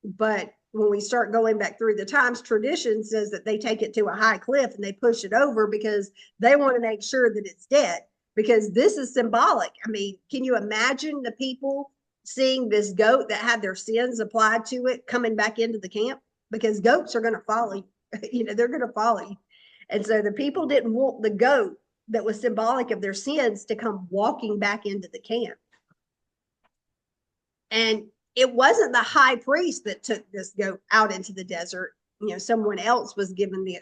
But when we start going back through the times, tradition says that they take it to a high cliff and they push it over because they want to make sure that it's dead, because this is symbolic. I mean, can you imagine the people seeing this goat that had their sins applied to it coming back into the camp? Because goats are going to follow you. They're going to follow you. And so the people didn't want the goat that was symbolic of their sins to come walking back into the camp. And it wasn't the high priest that took this goat out into the desert. Someone else was given the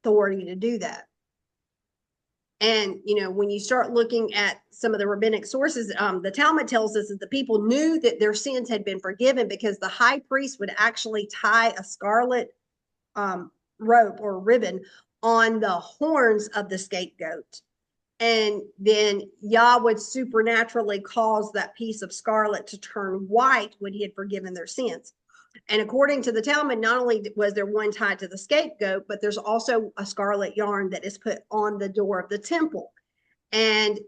authority to do that. And, when you start looking at some of the rabbinic sources, the Talmud tells us that the people knew that their sins had been forgiven because the high priest would actually tie a scarlet rope or ribbon on the horns of the scapegoat. And then Yah would supernaturally cause that piece of scarlet to turn white when he had forgiven their sins. And according to the Talmud, not only was there one tied to the scapegoat, but there's also a scarlet yarn that is put on the door of the temple. And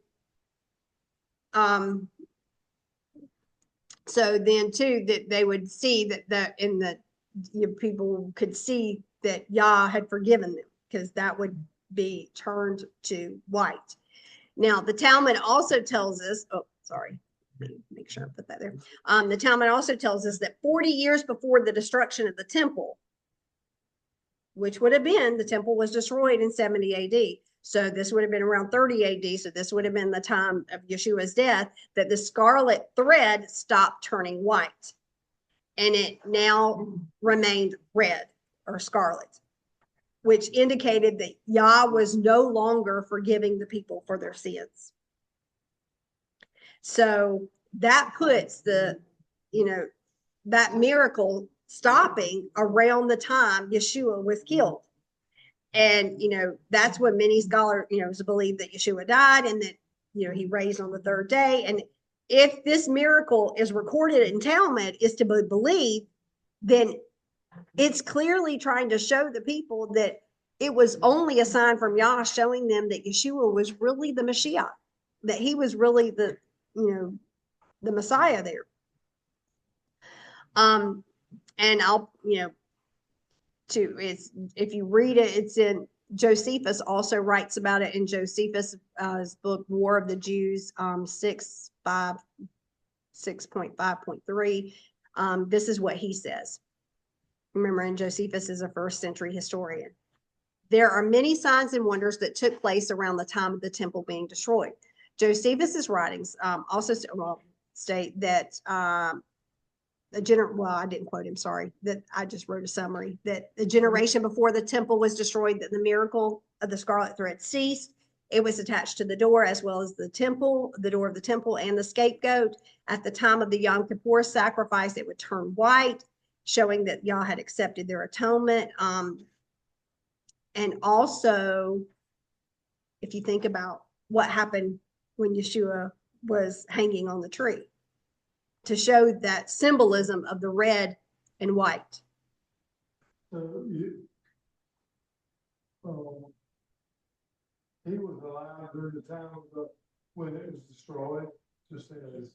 so then too, that they would see that people could see that Yah had forgiven them, because that would be turned to white. Now, the Talmud also tells us, make sure I put that there. The Talmud also tells us that 40 years before the destruction of the temple, which would have been, the temple was destroyed in 70 AD. So this would have been around 30 AD. So this would have been the time of Yeshua's death, that the scarlet thread stopped turning white. And it now remained red or scarlet, which indicated that Yah was no longer forgiving the people for their sins. So that puts the that miracle stopping around the time Yeshua was killed. And, that's what many scholars, believe that Yeshua died and that, he raised on the third day. And if this miracle is recorded in Talmud is to be believed, then it's clearly trying to show the people that it was only a sign from Yah showing them that Yeshua was really the Mashiach, that he was really the Messiah there. And I'll, if you read it, it's in Josephus also writes about it in Josephus' book, War of the Jews, 6.5.3. This is what he says. Remember, and Josephus is a first century historian. There are many signs and wonders that took place around the time of the temple being destroyed. Josephus's writings also state that I didn't quote him, sorry, that I just wrote a summary, that the generation before the temple was destroyed, that the miracle of the scarlet thread ceased. It was attached to the door as well as the temple, the door of the temple and the scapegoat. At the time of the Yom Kippur sacrifice, it would turn white, showing that Yah had accepted their atonement. And also, if you think about what happened when Yeshua was hanging on the tree, to show that symbolism of the red and white. So he was alive during the time when it was destroyed, just as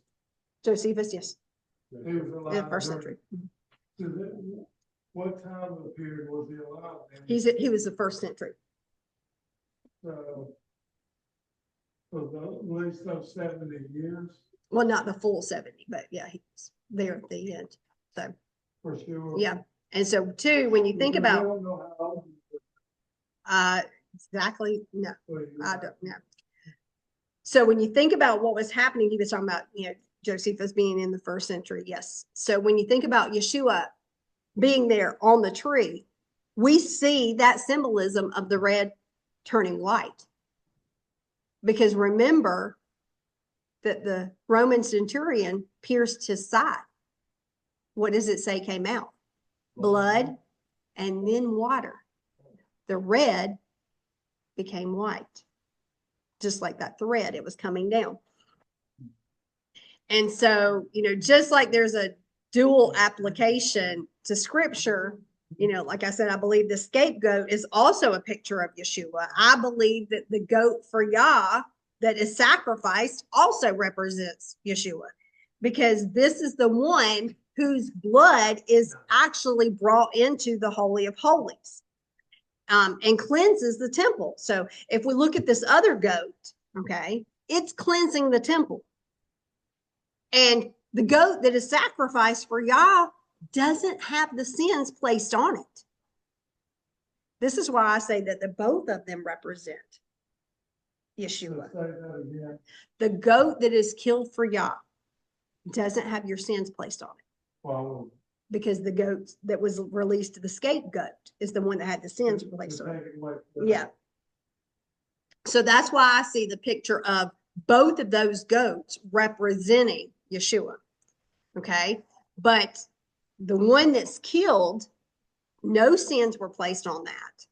Josephus, yes, he was in alive. the first century. What time of the period was he alive in? He was the first century. So at least of 70 years. Well, not the full 70, but yeah, he was there at the end. So For sure. yeah. And so too, when you think about don't know how old exactly, no, he was. I don't know. So when you think about what was happening, he was talking about, Josephus being in the first century. Yes. So when you think about Yeshua being there on the tree, we see that symbolism of the red turning white. Because remember that the Roman centurion pierced his side. What does it say came out? Blood and then water. The red became white. Just like that thread, it was coming down. And so, just like there's a dual application to scripture, like I said, I believe the scapegoat is also a picture of Yeshua. I believe that the goat for Yah that is sacrificed also represents Yeshua, because this is the one whose blood is actually brought into the Holy of Holies and cleanses the temple. So if we look at this other goat, okay, it's cleansing the temple. And the goat that is sacrificed for Yah doesn't have the sins placed on it. This is why I say that both of them represent Yeshua. The goat that is killed for Yah doesn't have your sins placed on it. Wow. Because the goat that was released to the scapegoat is the one that had the sins placed on it. Yeah. So that's why I see the picture of both of those goats representing Yeshua. Okay. But the one that's killed, no sins were placed on that.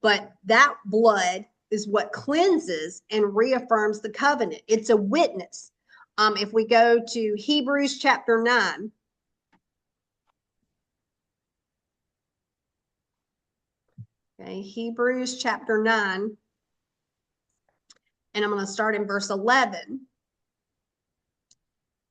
But that blood is what cleanses and reaffirms the covenant. It's a witness. If we go to Hebrews chapter 9. Okay, Hebrews chapter 9. And I'm going to start in verse 11.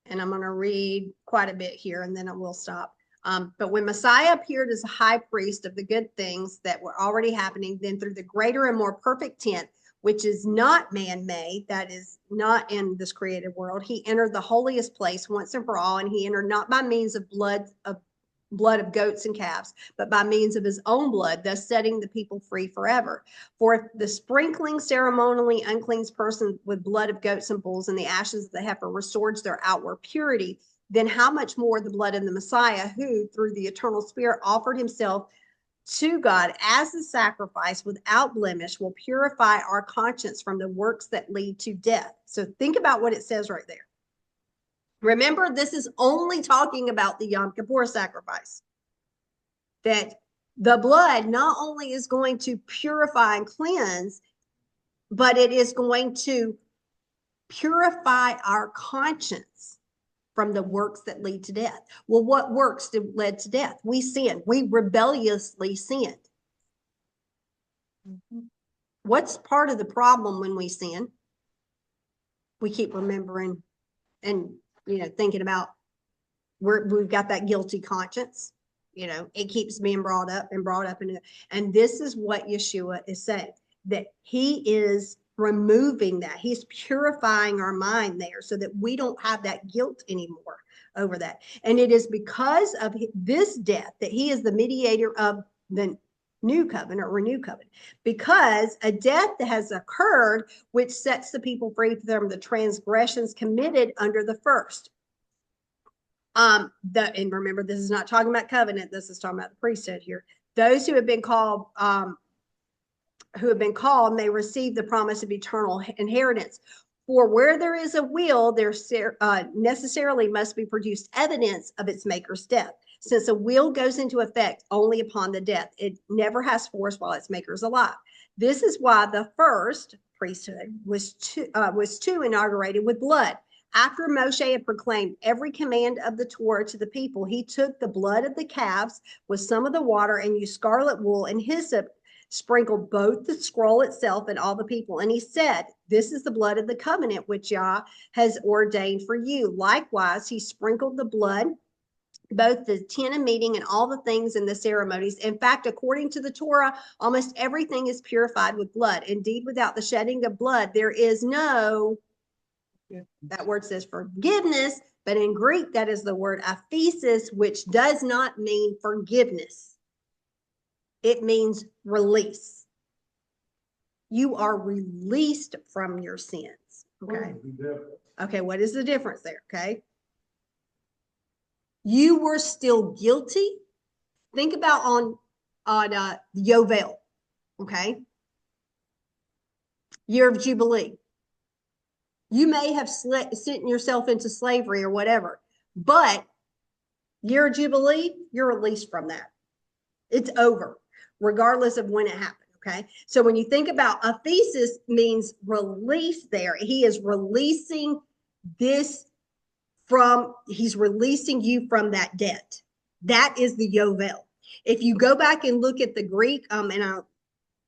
And I'm going to read quite a bit here and then I will stop. But when Messiah appeared as a high priest of the good things that were already happening, then through the greater and more perfect tent, which is not man-made, that is not in this created world, he entered the holiest place once and for all, and he entered not by means of blood of goats and calves, but by means of his own blood, thus setting the people free forever. For if the sprinkling ceremonially uncleans person with blood of goats and bulls and the ashes of the heifer restores their outward purity, then how much more the blood of the Messiah, who through the eternal Spirit offered himself to God as a sacrifice without blemish, will purify our conscience from the works that lead to death. So think about what it says right there. Remember, this is only talking about the Yom Kippur sacrifice. That the blood not only is going to purify and cleanse, but it is going to purify our conscience from the works that lead to death. Well, what works led to death? We sinned. We rebelliously sinned. What's part of the problem when we sin? We keep remembering and, thinking about we've got that guilty conscience. It keeps being brought up. And this is what Yeshua is saying, that he is removing that. He's purifying our mind there so that we don't have that guilt anymore over that. And it is because of this death that he is the mediator of the new covenant or new covenant, because a death that has occurred, which sets the people free from the transgressions committed under the first. And remember, this is not talking about covenant. This is talking about the priesthood here. Those who have been called, may receive the promise of eternal inheritance. For where there is a will, there necessarily must be produced evidence of its maker's death. Since a will goes into effect only upon the death, it never has force while its maker is alive. This is why the first priesthood was inaugurated with blood. After Moshe had proclaimed every command of the Torah to the people, he took the blood of the calves with some of the water and used scarlet wool and hyssop, sprinkled both the scroll itself and all the people. And he said, this is the blood of the covenant which Yah has ordained for you. Likewise, he sprinkled the blood, both the tent of meeting and all the things in the ceremonies. In fact, according to the Torah, almost everything is purified with blood. Indeed, without the shedding of blood, there is no, that word says forgiveness, but in Greek, that is the word aphesis, which does not mean forgiveness. It means release. You are released from your sins. Okay. Okay, what is the difference there? Okay. You were still guilty. Think about on Yovel. Okay. Year of Jubilee. You may have sent yourself into slavery or whatever, but year of Jubilee, you're released from that. It's over, regardless of when it happened. Okay. So when you think about aphesis, means release there. He is releasing this he's releasing you from that debt. That is the Yovel. If you go back and look at the Greek, and I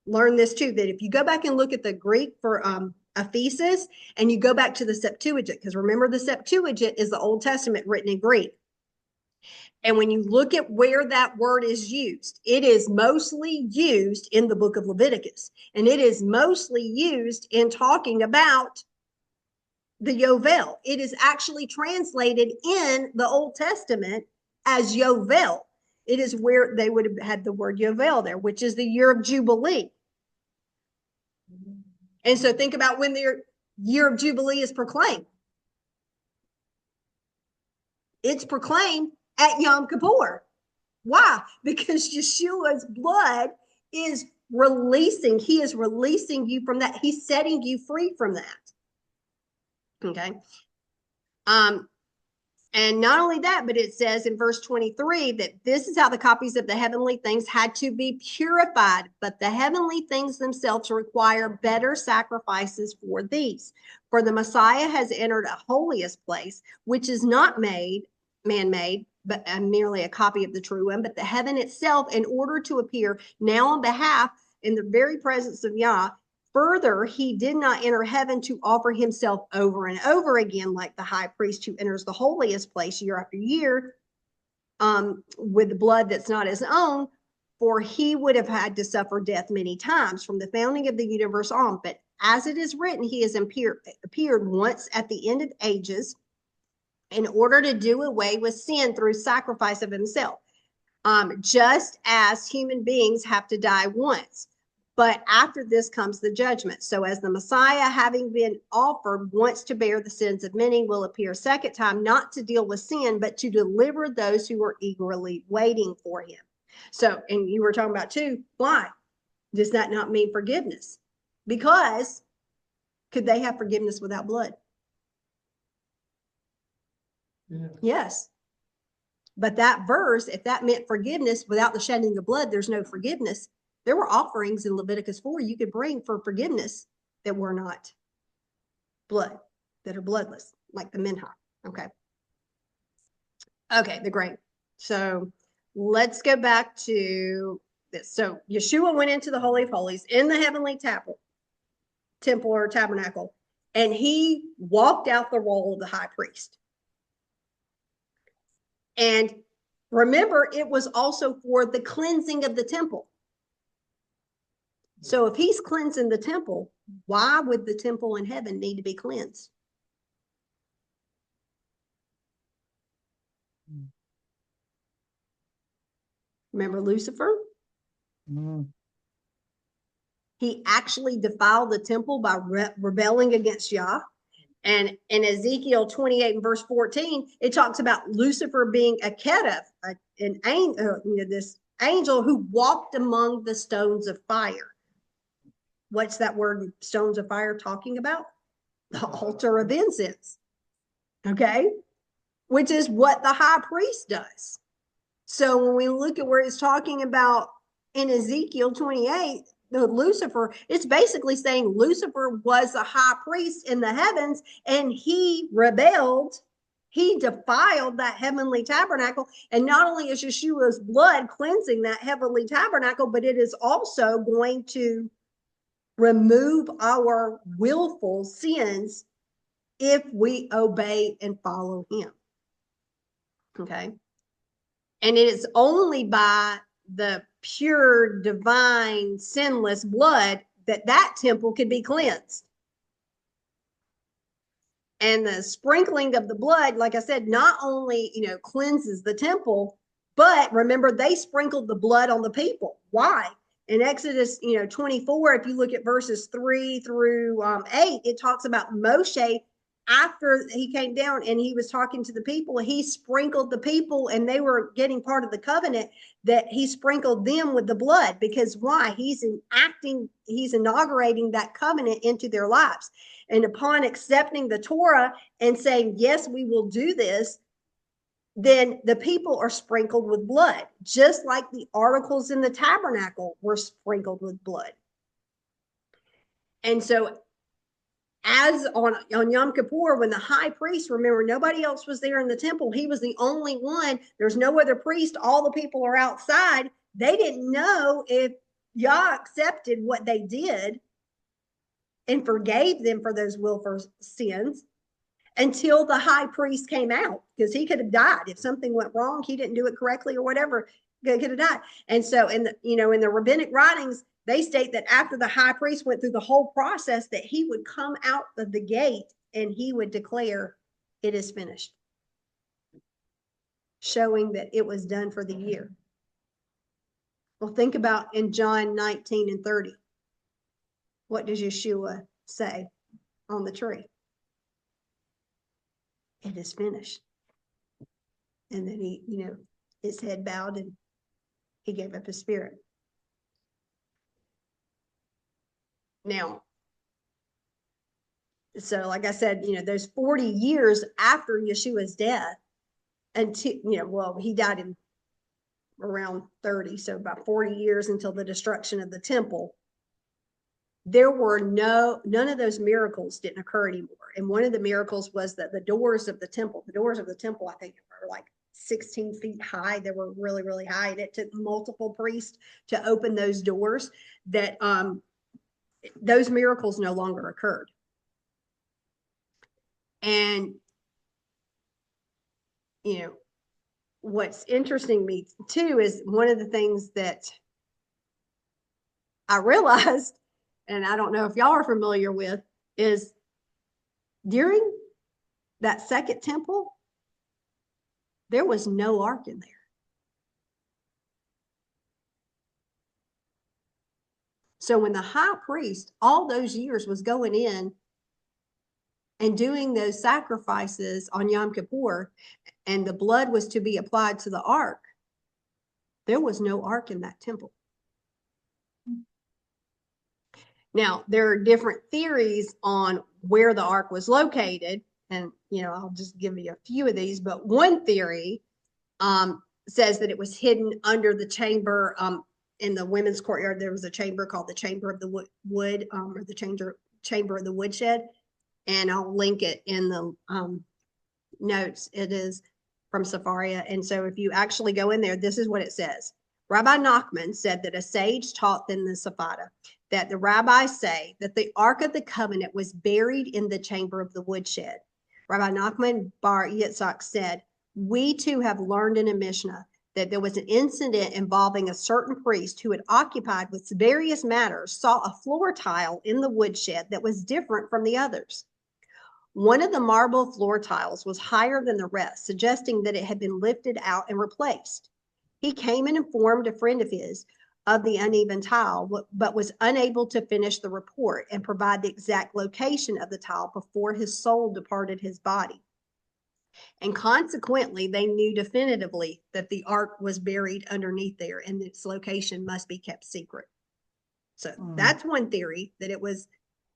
learned this too, that if you go back and look at the Greek for aphesis, and you go back to the Septuagint, because remember the Septuagint is the Old Testament written in Greek. And when you look at where that word is used, it is mostly used in the book of Leviticus. And it is mostly used in talking about the Yovel. It is actually translated in the Old Testament as Yovel. It is where they would have had the word Yovel there, which is the year of Jubilee. And so think about when the year of Jubilee is proclaimed. It's proclaimed at Yom Kippur. Why? Because Yeshua's blood is releasing. He is releasing you from that. He's setting you free from that. Okay. And not only that, but it says in verse 23 that this is how the copies of the heavenly things had to be purified, but the heavenly things themselves require better sacrifices for these. For the Messiah has entered a holiest place, which is not man-made, but merely a copy of the true one, but the heaven itself, in order to appear now on behalf in the very presence of Yah. Further, he did not enter heaven to offer himself over and over again like the high priest who enters the holiest place year after year with the blood that's not his own, for he would have had to suffer death many times from the founding of the universe on. But as it is written, he has appeared once at the end of ages in order to do away with sin through sacrifice of himself, just as human beings have to die once. But after this comes the judgment. So as the Messiah, having been offered once to bear the sins of many, will appear a second time, not to deal with sin, but to deliver those who are eagerly waiting for him. So, and you were talking about too, why? Does that not mean forgiveness? Because could they have forgiveness without blood? Yeah. Yes. But that verse, if that meant forgiveness, without the shedding of blood, there's no forgiveness. There were offerings in Leviticus 4 you could bring for forgiveness that were not blood, that are bloodless, like the minhag. Okay. Okay, the grain. So let's go back to this. So Yeshua went into the Holy of Holies in the heavenly temple or tabernacle, and he walked out the role of the high priest. And remember, it was also for the cleansing of the temple. So if he's cleansing the temple, why would the temple in heaven need to be cleansed? Remember Lucifer? Mm. He actually defiled the temple by rebelling against Yah. And in Ezekiel 28 and verse 14, it talks about Lucifer being a Kedosh, an angel, this angel who walked among the stones of fire. What's that word, stones of fire, talking about? The altar of incense. Okay? Which is what the high priest does. So when we look at where it's talking about in Ezekiel 28, the Lucifer, it's basically saying Lucifer was a high priest in the heavens, and he rebelled. He defiled that heavenly tabernacle. And not only is Yeshua's blood cleansing that heavenly tabernacle, but it is also going to remove our willful sins if we obey and follow him. Okay. And it is only by the pure, divine, sinless blood that that temple could be cleansed. And the sprinkling of the blood, like I said, not only, cleanses the temple, but remember, they sprinkled the blood on the people. Why? In Exodus, 24, if you look at verses 3 through 8, it talks about Moshe. After he came down and he was talking to the people, he sprinkled the people, and they were getting part of the covenant, that he sprinkled them with the blood. Because why? He's inaugurating that covenant into their lives. And upon accepting the Torah and saying, yes, we will do this, then the people are sprinkled with blood, just like the articles in the tabernacle were sprinkled with blood. And so as on Yom Kippur, when the high priest, remember, nobody else was there in the temple. He was the only one. There's no other priest. All the people are outside. They didn't know if Yah accepted what they did and forgave them for those willful sins until the high priest came out, because he could have died. If something went wrong, he didn't do it correctly or whatever, he could have died. And so in the rabbinic writings, they state that after the high priest went through the whole process, that he would come out of the gate and he would declare, it is finished, showing that it was done for the year. Well, think about in John 19 and 30. What does Yeshua say on the tree? It is finished. And then he, his head bowed and he gave up his spirit. Now, so like I said, those 40 years after Yeshua's death, until, he died in around 30, so about 40 years until the destruction of the temple, there were none of those miracles didn't occur anymore. And one of the miracles was that the doors of the temple, I think, are like 16 feet high. They were really, really high. And it took multiple priests to open those doors. That those miracles no longer occurred. And, what's interesting me too is one of the things that I realized, and I don't know if y'all are familiar with, is during that second temple, there was no ark in there. So when the high priest, all those years, was going in and doing those sacrifices on Yom Kippur, and the blood was to be applied to the ark, there was no ark in that temple. Now, there are different theories on where the ark was located, and, I'll just give you a few of these, but one theory says that it was hidden under the chamber in the women's courtyard. There was a chamber called the Chamber of the Wood, or the Chamber of the Woodshed, and I'll link it in the notes. It is from Sepharia. And so if you actually go in there, this is what it says. Rabbi Nachman said that a sage taught in the Sepharda that the rabbis say that the Ark of the Covenant was buried in the chamber of the woodshed. Rabbi Nachman Bar Yitzhak said, we too have learned in a Mishnah that there was an incident involving a certain priest who had occupied with various matters, saw a floor tile in the woodshed that was different from the others. One of the marble floor tiles was higher than the rest, suggesting that it had been lifted out and replaced. He came and informed a friend of his of the uneven tile, but was unable to finish the report and provide the exact location of the tile before his soul departed his body. And consequently, they knew definitively that the ark was buried underneath there and its location must be kept secret. So that's one theory, that it was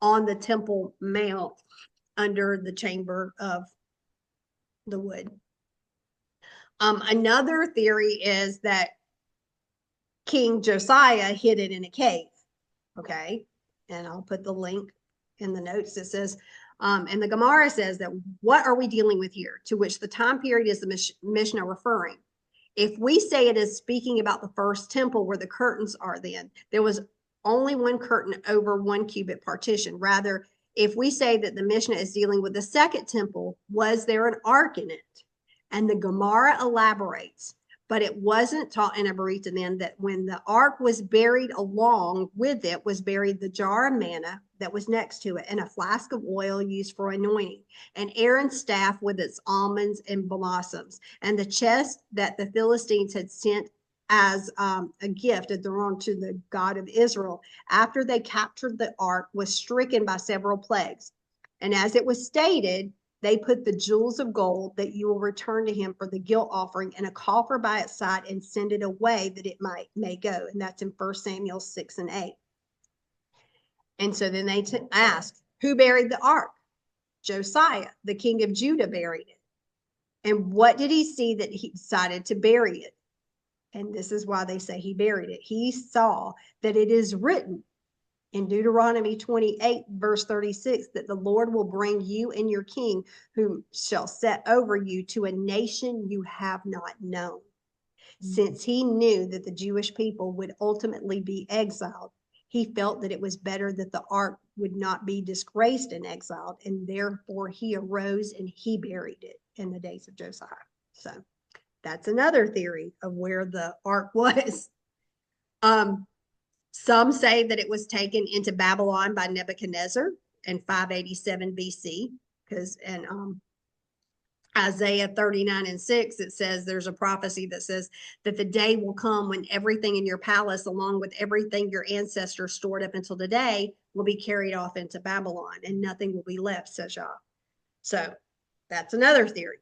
on the Temple Mount under the chamber of the wood. Another theory is that King Josiah hid it in a cave. Okay. And I'll put the link in the notes that says, and the Gemara says that, what are we dealing with here? To which the time period is the Mishnah referring. If we say it is speaking about the first temple where the curtains are, then there was only one curtain over 1 cubit partition. Rather, if we say that the Mishnah is dealing with the second temple, was there an ark in it? And the Gemara elaborates, but it wasn't taught in a Barita then that when the ark was buried, along with it was buried the jar of manna that was next to it, and a flask of oil used for anointing, and Aaron's staff with its almonds and blossoms, and the chest that the Philistines had sent as a gift at Daron to the God of Israel after they captured the ark was stricken by several plagues. And as it was stated, they put the jewels of gold that you will return to him for the guilt offering in a coffer by its side and send it away that it may go. And that's in 1 Samuel 6 and 8. And so then they asked, who buried the ark? Josiah, the king of Judah, buried it. And what did he see that he decided to bury it? And this is why they say he buried it. He saw that it is written in Deuteronomy 28, verse 36, that the Lord will bring you and your king, whom shall set over you, to a nation you have not known. Since he knew that the Jewish people would ultimately be exiled, he felt that it was better that the ark would not be disgraced and exiled, and therefore he arose and he buried it in the days of Josiah. So that's another theory of where the ark was. Some say that it was taken into Babylon by Nebuchadnezzar in 587 BC, because in Isaiah 39 and 6, it says there's a prophecy that says that the day will come when everything in your palace, along with everything your ancestors stored up until today, will be carried off into Babylon, and nothing will be left, says Yah. So that's another theory.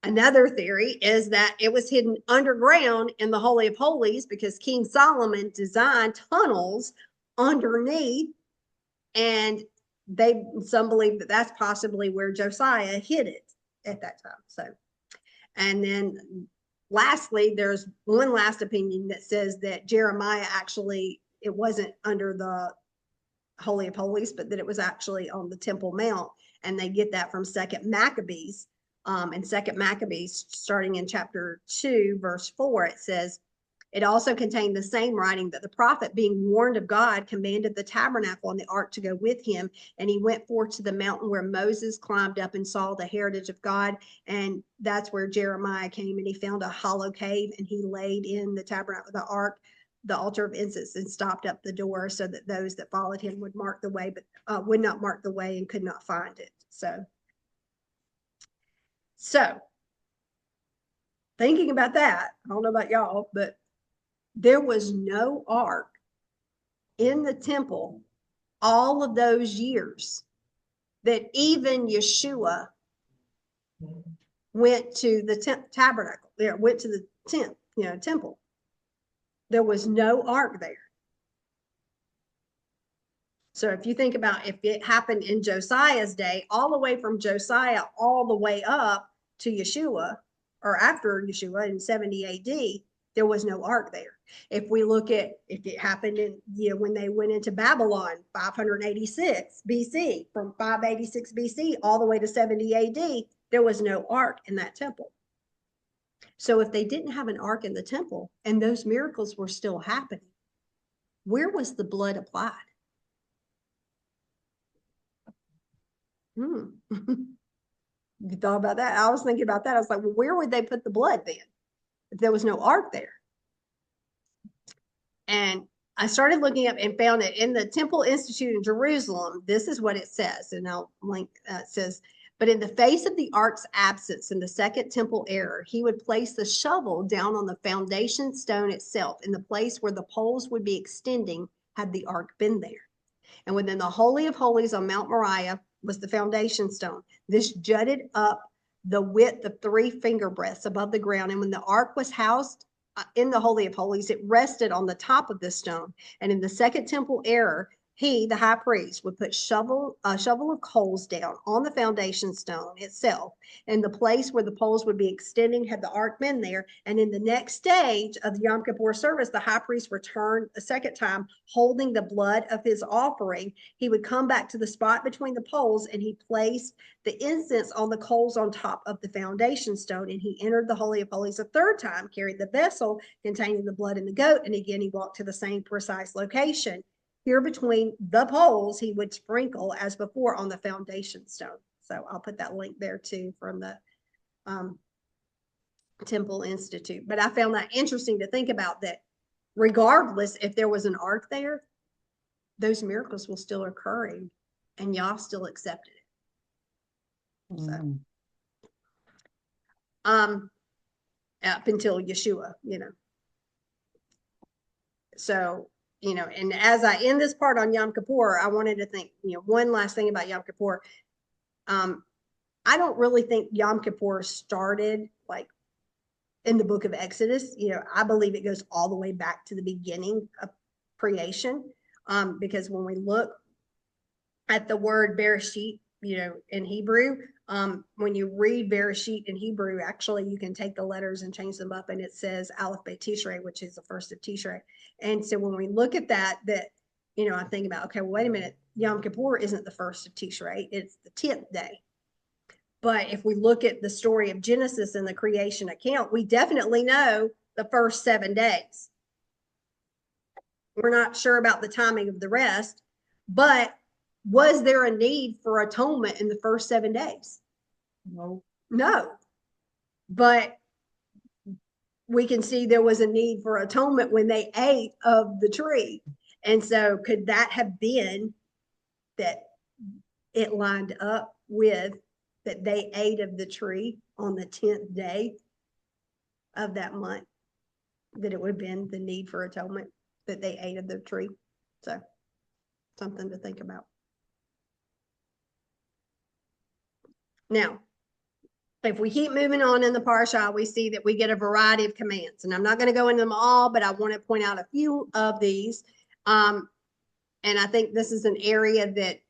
Another theory is that it was hidden underground in the Holy of Holies because King Solomon designed tunnels underneath, and some believe that that's possibly where Josiah hid it at that time. So, and then lastly, there's one last opinion that says that Jeremiah actually, it wasn't under the Holy of Holies, but that it was actually on the Temple Mount, and they get that from 2nd Maccabees. In 2nd Maccabees, starting in chapter 2, verse 4, it says, it also contained the same writing that the prophet, being warned of God, commanded the tabernacle and the ark to go with him. And he went forth to the mountain where Moses climbed up and saw the heritage of God. And that's where Jeremiah came, and he found a hollow cave, and he laid in the tabernacle, the ark, the altar of incense, and stopped up the door so that those that followed him would mark the way, but would not mark the way and could not find it. So thinking about that, I don't know about y'all, but there was no ark in the temple all of those years that even Yeshua went to the tabernacle, went to the tent, temple. There was no ark there. So if you think about if it happened in Josiah's day, all the way from Josiah all the way up to Yeshua, or after Yeshua in 70 AD, there was no ark there. If we look at if it happened in, when they went into Babylon, 586 BC, from 586 BC all the way to 70 AD, there was no ark in that temple. So if they didn't have an ark in the temple and those miracles were still happening, where was the blood applied? You thought about that? I was thinking about that. I was like, well, where would they put the blood then if there was no ark there? And I started looking up and found that in the Temple Institute in Jerusalem, this is what it says. And I'll link, it says, but in the face of the ark's absence in the second temple era, he would place the shovel down on the foundation stone itself in the place where the poles would be extending had the ark been there. And within the Holy of Holies on Mount Moriah was the foundation stone. This jutted up the width of 3 finger breadths above the ground. And when the ark was housed in the Holy of Holies, it rested on the top of this stone. And in the second temple era, he, the high priest, would put a shovel of coals down on the foundation stone itself, and the place where the poles would be extending had the ark been there. And in the next stage of the Yom Kippur service, the high priest returned a second time, holding the blood of his offering. He would come back to the spot between the poles, and he placed the incense on the coals on top of the foundation stone. And he entered the Holy of Holies a third time, carried the vessel containing the blood and the goat, and again he walked to the same precise location. Here between the poles, he would sprinkle as before on the foundation stone. So I'll put that link there too from the Temple Institute. But I found that interesting to think about, that regardless if there was an ark there, those miracles were still occurring and Yah still accepted it. So, up until Yeshua, So, and as I end this part on Yom Kippur, I wanted to think, one last thing about Yom Kippur. I don't really think Yom Kippur started like in the book of Exodus. I believe it goes all the way back to the beginning of creation. Because when we look at the word Bereshit, in Hebrew, when you read Bereshit in Hebrew, actually you can take the letters and change them up, and it says Aleph Bet Tishrei, which is the first of Tishrei. And so when we look at that, I think about, okay, well, wait a minute, Yom Kippur isn't the first of Tishrei, it's the 10th day. But if we look at the story of Genesis and the creation account, we definitely know the first 7 days. We're not sure about the timing of the rest, but was there a need for atonement in the first 7 days? No. But we can see there was a need for atonement when they ate of the tree. And so could that have been that it lined up with that they ate of the tree on the 10th day of that month, that it would have been the need for atonement, that they ate of the tree? So something to think about. Now, if we keep moving on in the parsha, we see that we get a variety of commands, and I'm not going to go into them all, but I want to point out a few of these. And I think this is an area that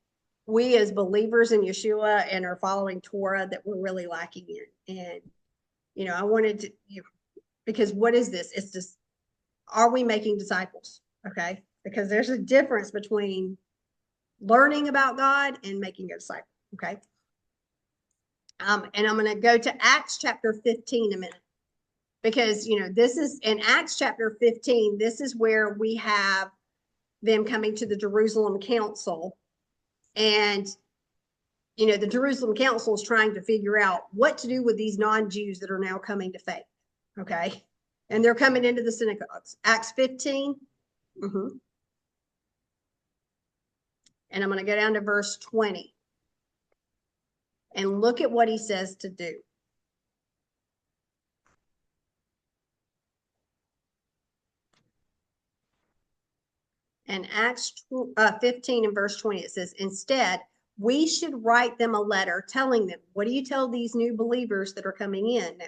we as believers in Yeshua and are following Torah that we're really lacking in. And, I wanted to, because what is this? It's just, are we making disciples? Okay. Because there's a difference between learning about God and making a disciple. Okay. And I'm going to go to Acts chapter 15 a minute, because, this is in Acts chapter 15. This is where we have them coming to the Jerusalem Council. And, the Jerusalem Council is trying to figure out what to do with these non-Jews that are now coming to faith. Okay. And they're coming into the synagogues. Acts 15. And I'm going to go down to verse 20. And look at what he says to do. In Acts 15 and verse 20, it says, instead, we should write them a letter telling them, what do you tell these new believers that are coming in now?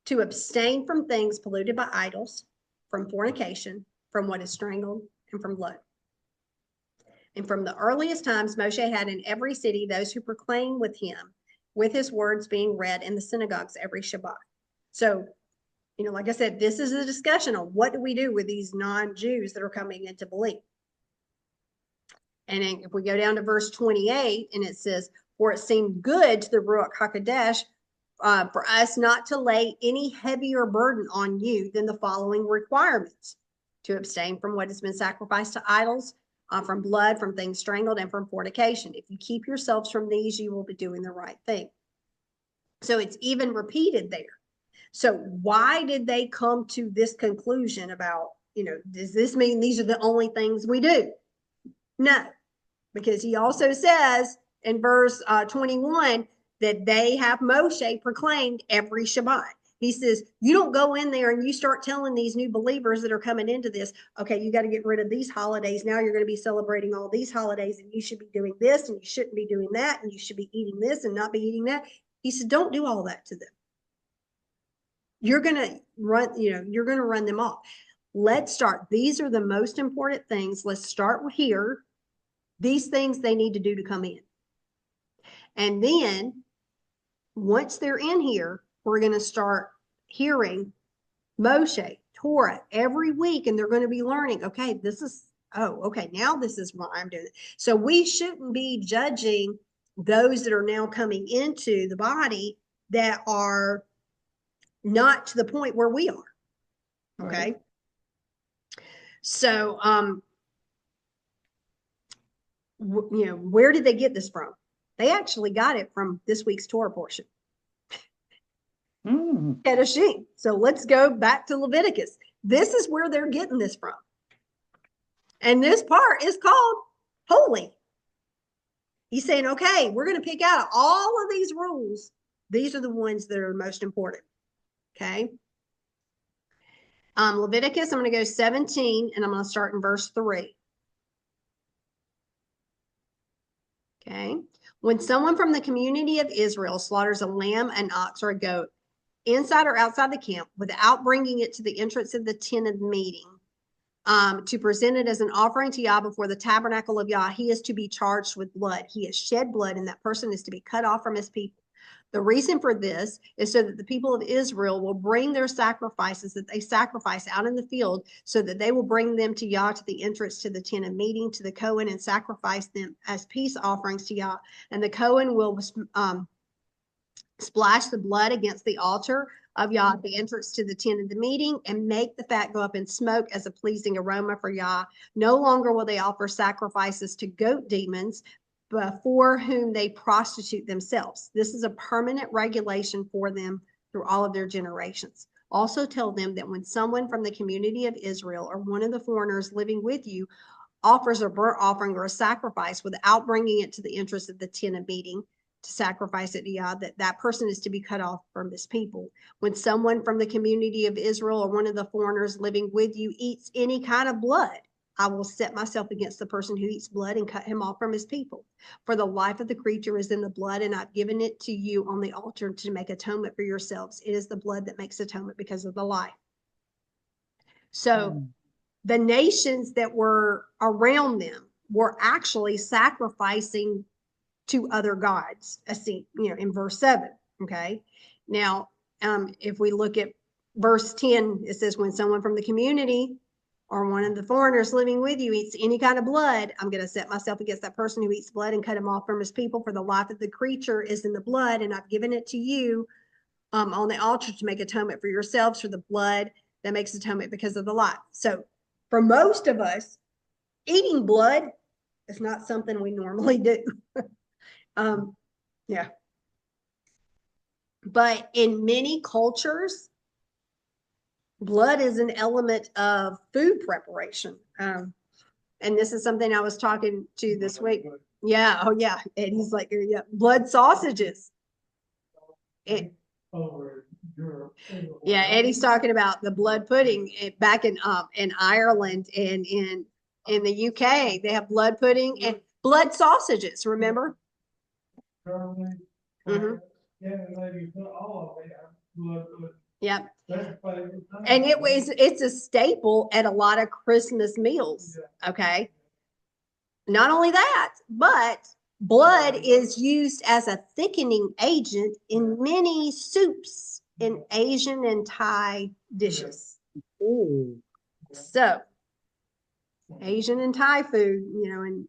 To abstain from things polluted by idols, from fornication, from what is strangled, and from blood. And from the earliest times, Moshe had in every city those who proclaim with him, with his words being read in the synagogues every Shabbat. So, you know, like I said, this is a discussion on what do we do with these non-Jews that are coming into belief. And then if we go down to verse 28, and it says, for it seemed good to the Ruach HaKodesh for us not to lay any heavier burden on you than the following requirements: to abstain from what has been sacrificed to idols, from blood, from things strangled, and from fornication. If you keep yourselves from these, you will be doing the right thing. So it's even repeated there. So why did they come to this conclusion about, you know, does this mean these are the only things we do? No, because he also says in verse 21 that they have Moshe proclaimed every Shabbat. He says, you don't go in there and you start telling these new believers that are coming into this, okay, you got to get rid of these holidays. Now you're going to be celebrating all these holidays, and you should be doing this, and you shouldn't be doing that, and you should be eating this and not be eating that. He said, don't do all that to them. You're going to run, you know, you're going to run them off. Let's start. These are the most important things. Let's start here. These things they need to do to come in. And then once they're in here, we're going to start hearing Moshe, Torah every week, and they're going to be learning, okay, this is, oh, okay, now this is why I'm doing it. So we shouldn't be judging those that are now coming into the body that are not to the point where we are. Okay. Right. So, you know, where did they get this from? They actually got it from this week's Torah portion. Kedoshim. So let's go back to Leviticus. This is where they're getting this from. And this part is called holy. He's saying, okay, we're going to pick out all of these rules. These are the ones that are most important. Okay. Leviticus, I'm going to go 17, and I'm going to start in verse 3. Okay. When someone from the community of Israel slaughters a lamb, an ox, or a goat, inside or outside the camp, without bringing it to the entrance of the tent of meeting, to present it as an offering to Yah before the tabernacle of Yah, he is to be charged with blood. He has shed blood, and that person is to be cut off from his people. The reason for this is so that the people of Israel will bring their sacrifices that they sacrifice out in the field, so that they will bring them to Yah to the entrance to the tent of meeting, to the Cohen, and sacrifice them as peace offerings to Yah. And the Cohen will splash the blood against the altar of Yah at the entrance to the tent of the meeting, and make the fat go up in smoke as a pleasing aroma for Yah. No longer will they offer sacrifices to goat demons, before whom they prostitute themselves. This is a permanent regulation for them through all of their generations. Also tell them that when someone from the community of Israel or one of the foreigners living with you offers a burnt offering or a sacrifice without bringing it to the entrance of the tent of meeting to sacrifice it to Yah, that person is to be cut off from his people. When someone from the community of Israel or one of the foreigners living with you eats any kind of blood, I will set myself against the person who eats blood and cut him off from his people. For the life of the creature is in the blood, and I've given it to you on the altar to make atonement for yourselves. It is the blood that makes atonement because of the life. So the nations that were around them were actually sacrificing to other gods, in verse 7. Okay. Now, if we look at verse 10, it says, when someone from the community or one of the foreigners living with you eats any kind of blood, I'm going to set myself against that person who eats blood and cut him off from his people. For the life of the creature is in the blood, and I've given it to you on the altar to make atonement for yourselves for the blood that makes atonement because of the life. So for most of us, eating blood is not something we normally do. Yeah. But in many cultures, blood is an element of food preparation. And this is something I was talking to this week. Yeah. Oh, yeah. And he's like, yeah, blood sausages. Over Europe. Yeah. Eddie's talking about the blood pudding back in Ireland and in the UK. They have blood pudding and blood sausages. Remember? Germany. Mm-hmm. Yeah, they put all of it. Blood. Yep. And And it's a staple at a lot of Christmas meals. Okay. Not only that, but blood is used as a thickening agent in many soups in Asian and Thai dishes. Ooh. So, Asian and Thai food, and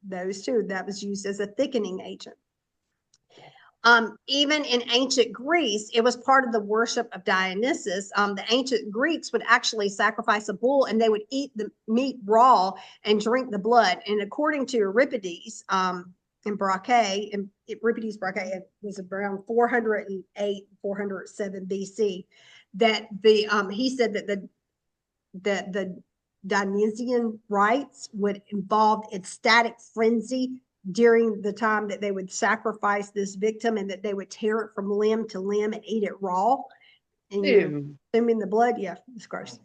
those two, that was used as a thickening agent. Even in ancient Greece, it was part of the worship of Dionysus. The ancient Greeks would actually sacrifice a bull and they would eat the meat raw and drink the blood. And according to Euripides, in Braché, and Euripides Braché, it was around 408, 407 BC, that he said that the Dionysian rites would involve ecstatic frenzy during the time that they would sacrifice this victim, and that they would tear it from limb to limb and eat it raw and consuming the blood. Yeah, it's gross.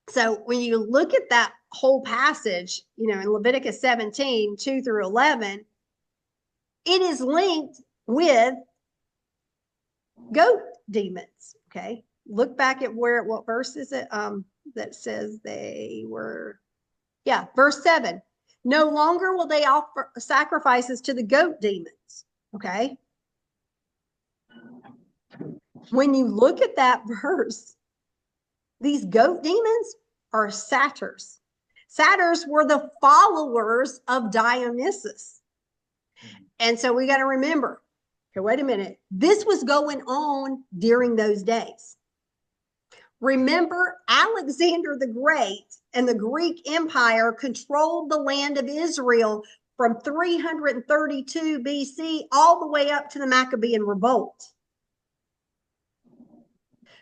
So when you look at that whole passage, in Leviticus 17, 2 through 11, it is linked with goat demons. Okay. Look back at what verse is it that says they were, verse 7. No longer will they offer sacrifices to the goat demons. Okay. When you look at that verse, these goat demons are satyrs. Satyrs were the followers of Dionysus. And so we got to remember, okay, wait a minute. This was going on during those days. Remember, Alexander the Great and the Greek Empire controlled the land of Israel from 332 BC all the way up to the Maccabean Revolt.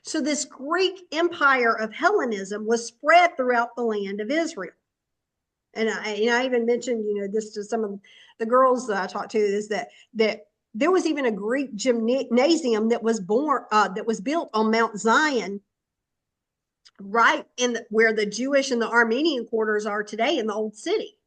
So this Greek Empire of Hellenism was spread throughout the land of Israel. And I even mentioned, this to some of the girls that I talked to, is that there was even a Greek gymnasium that was built on Mount Zion, right where the Jewish and the Armenian quarters are today in the old city.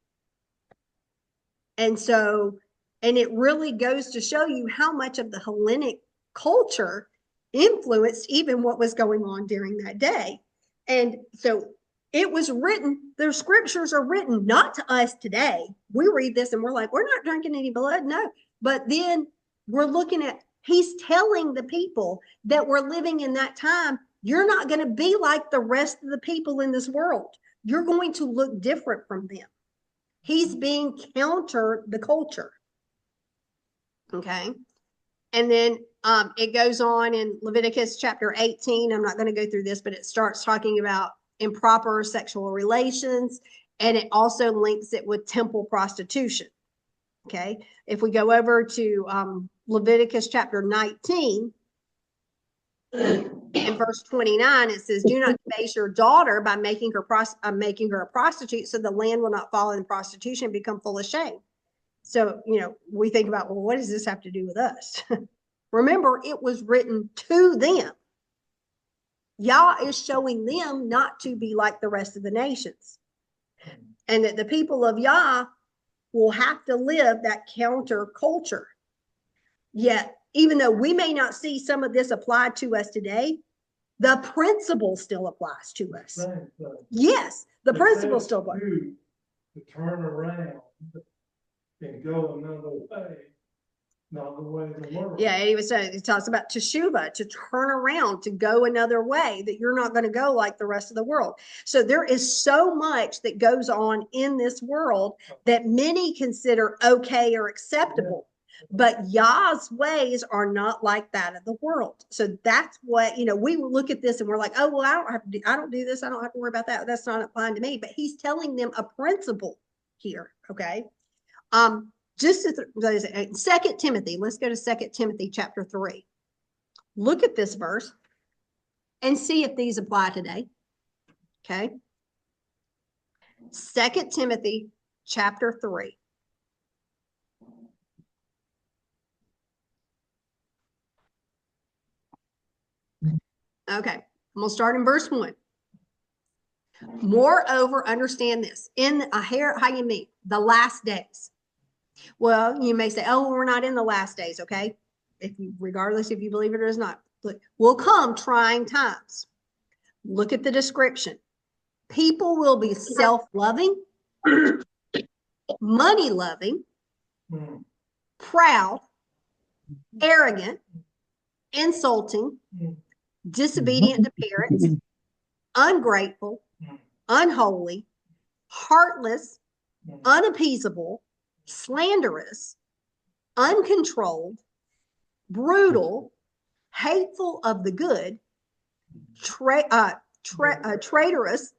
And so, and it really goes to show you how much of the Hellenic culture influenced even what was going on during that day. And so it was written, the scriptures are written not to us today. We read this and we're like, we're not drinking any blood. No. But then we're looking at, he's telling the people that were living in that time, you're not going to be like the rest of the people in this world. You're going to look different from them. He's being counter the culture. Okay. And then it goes on in Leviticus chapter 18. I'm not going to go through this, but it starts talking about improper sexual relations. And it also links it with temple prostitution. Okay. If we go over to Leviticus chapter 19, in verse 29, it says, do not debase your daughter by making her a prostitute, so the land will not fall in prostitution and become full of shame. So, we think about, well, what does this have to do with us? Remember, it was written to them. Yah is showing them not to be like the rest of the nations. And that the people of Yah will have to live that counterculture. Yet, even though we may not see some of this applied to us today, the principle still applies to us. Yes, the principle still applies. To turn around and go another way, not the way of the world. Yeah, it talks about teshuvah, to turn around, to go another way, that you're not going to go like the rest of the world. So there is so much that goes on in this world that many consider okay or acceptable. But Yah's ways are not like that of the world. So that's what, we look at this and we're like, oh, well, I don't do this. I don't have to worry about that. That's not applying to me. But he's telling them a principle here. Okay. Just as 2 Timothy, let's go to 2 Timothy chapter 3. Look at this verse and see if these apply today. Okay. 2 Timothy chapter 3. Okay, I'm going to start in verse 1. Moreover, understand this, in the last days. Well, you may say, oh, we're not in the last days, okay? Regardless if you believe it or not, will come trying times. Look at the description. People will be self-loving, money loving, Mm, proud, arrogant, insulting, mm, disobedient to parents, ungrateful, mm, unholy, heartless, mm. unappeasable, slanderous, uncontrolled, brutal, hateful of the good, traitorous,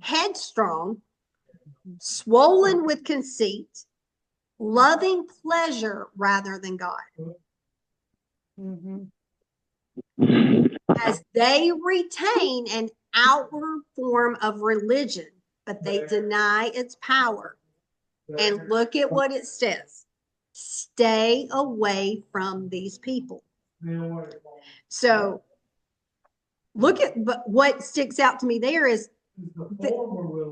headstrong, swollen with conceit, loving pleasure rather than God. Mhm. As they retain an outward form of religion, but they deny its power. And look at what it says. Stay away from these people. So look at what sticks out to me there is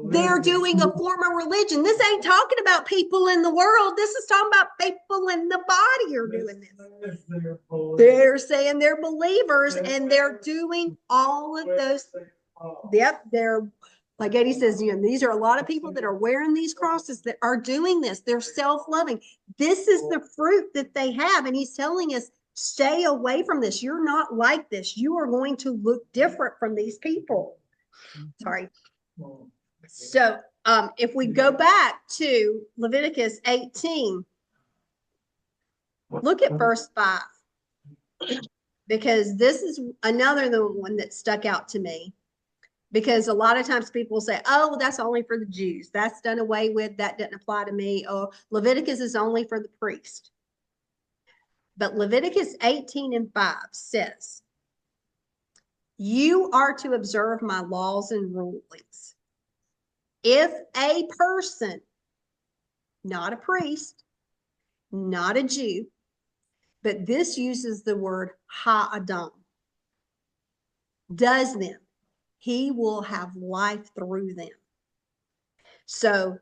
they're doing a form of religion. This ain't talking about people in the world. This is talking about people in the body are doing this. They're saying they're believers and they're doing all of those. Yep, they're like Eddie says, you know, these are a lot of people that are wearing these crosses that are doing this. They're self-loving. This is the fruit that they have. And he's telling us, stay away from this. You're not like this. You are going to look different from these people. Sorry. So if we go back to Leviticus 18, look at verse 5, because this is another one that stuck out to me. Because a lot of times people say, oh, that's only for the Jews. That's done away with. That doesn't apply to me. Or Leviticus is only for the priest. But Leviticus 18:5 says, you are to observe my laws and rulings. If a person, not a priest, not a Jew, but this uses the word ha-adam, does them, he will have life through them. So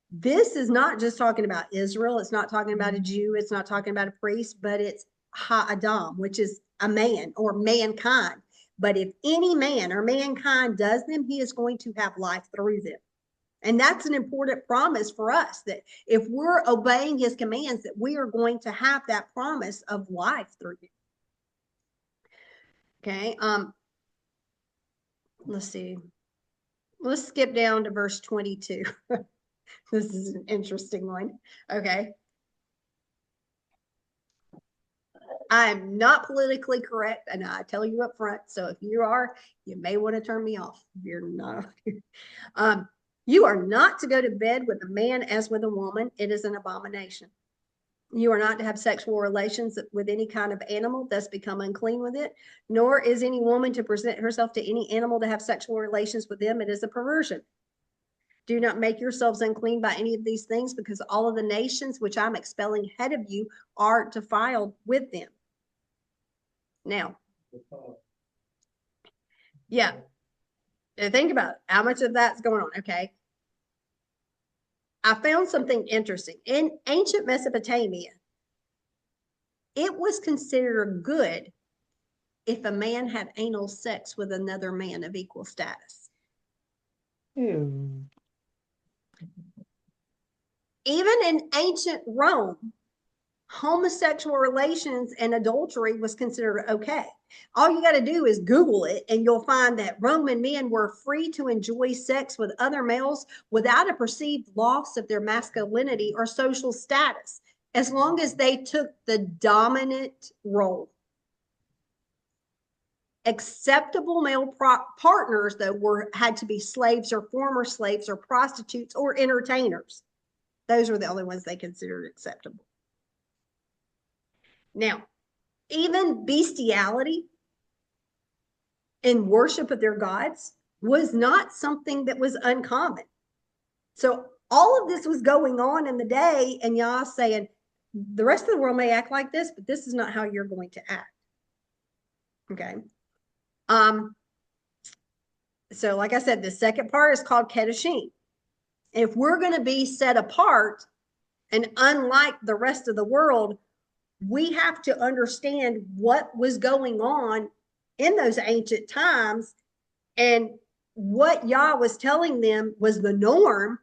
this is not just talking about Israel. It's not talking about a Jew. It's not talking about a priest, but it's ha-adam, which is a man or mankind. But if any man or mankind does them, he is going to have life through them. And that's an important promise for us, that if we're obeying his commands, that we are going to have that promise of life through him. Okay. Let's see. Let's skip down to verse 22. This is an interesting one. Okay. I'm not politically correct, and I tell you up front. So if you are, you may want to turn me off. If you're not. You are not to go to bed with a man as with a woman. It is an abomination. You are not to have sexual relations with any kind of animal, thus become unclean with it. Nor is any woman to present herself to any animal to have sexual relations with them. It is a perversion. Do not make yourselves unclean by any of these things, because all of the nations which I'm expelling ahead of you are defiled with them. Now, yeah, think about it. How much of that's going on? Okay. I found something interesting. In ancient Mesopotamia, it was considered good if a man had anal sex with another man of equal status. Ew. Even in ancient Rome, homosexual relations and adultery was considered okay. All you got to do is Google it, and you'll find that Roman men were free to enjoy sex with other males without a perceived loss of their masculinity or social status, as long as they took the dominant role. Acceptable male partners, though, had to be slaves or former slaves or prostitutes or entertainers. Those were the only ones they considered acceptable. Now, even bestiality in worship of their gods was not something that was uncommon. So all of this was going on in the day, and y'all saying, the rest of the world may act like this, but this is not how you're going to act. Okay. So like I said, the second part is called Kedoshim. If we're going to be set apart and unlike the rest of the world, we have to understand what was going on in those ancient times and what Yah was telling them was the norm,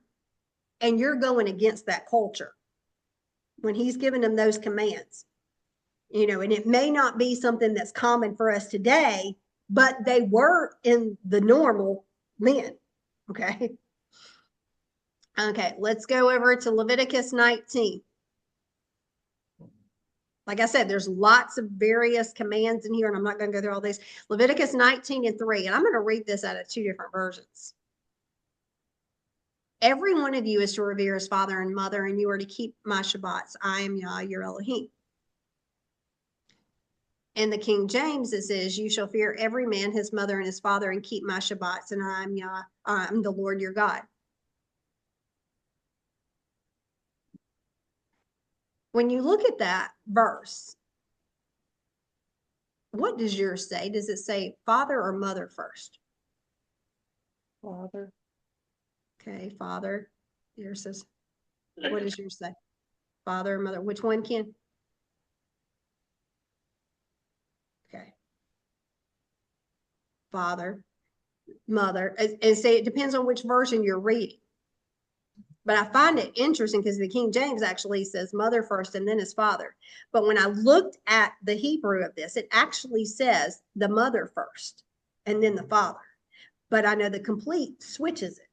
and you're going against that culture when he's giving them those commands. You know, and it may not be something that's common for us today, but they were in the normal then. Okay. Okay, let's go over to Leviticus 19. Like I said, there's lots of various commands in here, and I'm not going to go through all these. Leviticus 19:3, and I'm going to read this out of 2 different versions. Every one of you is to revere his father and mother, and you are to keep my Shabbats. I am Yah, your Elohim. In the King James, it says, you shall fear every man, his mother, and his father, and keep my Shabbats, and I am Yah, I'm the Lord your God. When you look at that verse, what does yours say? Does it say father or mother first? Father. Okay, father. Yours says, what does yours say? Father or mother? Which one, Ken? Okay. Father, mother, and say it depends on which version you're reading. But I find it interesting because the King James actually says mother first and then his father. But when I looked at the Hebrew of this, it actually says the mother first and then the father. But I know the complete switches it.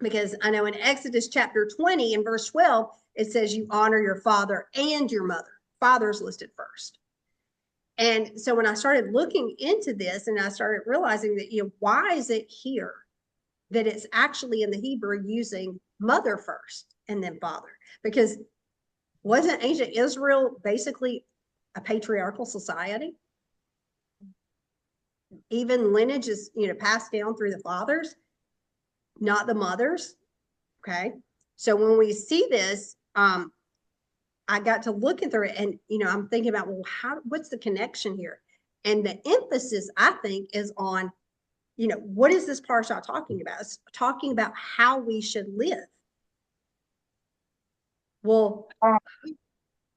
Because I know in Exodus chapter 20 and verse 12, it says you honor your father and your mother. Father's listed first. And so when I started looking into this and I started realizing that, you know, why is it here that it's actually in the Hebrew using mother first and then father? Because wasn't ancient Israel basically a patriarchal society? Even lineage is, you know, passed down through the fathers, not the mothers. Okay. So when we see this, I got to looking through it and, you know, I'm thinking about, well, what's the connection here? And the emphasis, I think, is on, you know, what is this parsha talking about? It's talking about how we should live. Well,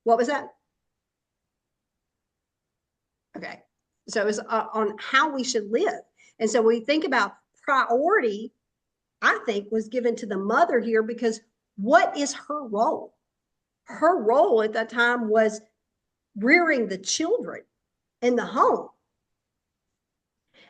what was that? Okay. So it's on how we should live. And so we think about priority, I think, was given to the mother here because what is her role? Her role at that time was rearing the children in the home.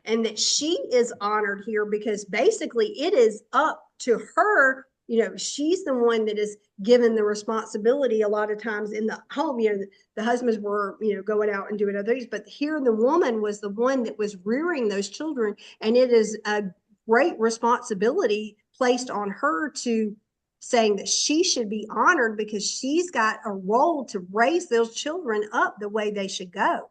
And that she is honored here because basically it is up to her. You know, she's the one that is given the responsibility a lot of times in the home. You know, the husbands were, you know, going out and doing other things, but here the woman was the one that was rearing those children. And it is a great responsibility placed on her to saying that she should be honored because she's got a role to raise those children up the way they should go.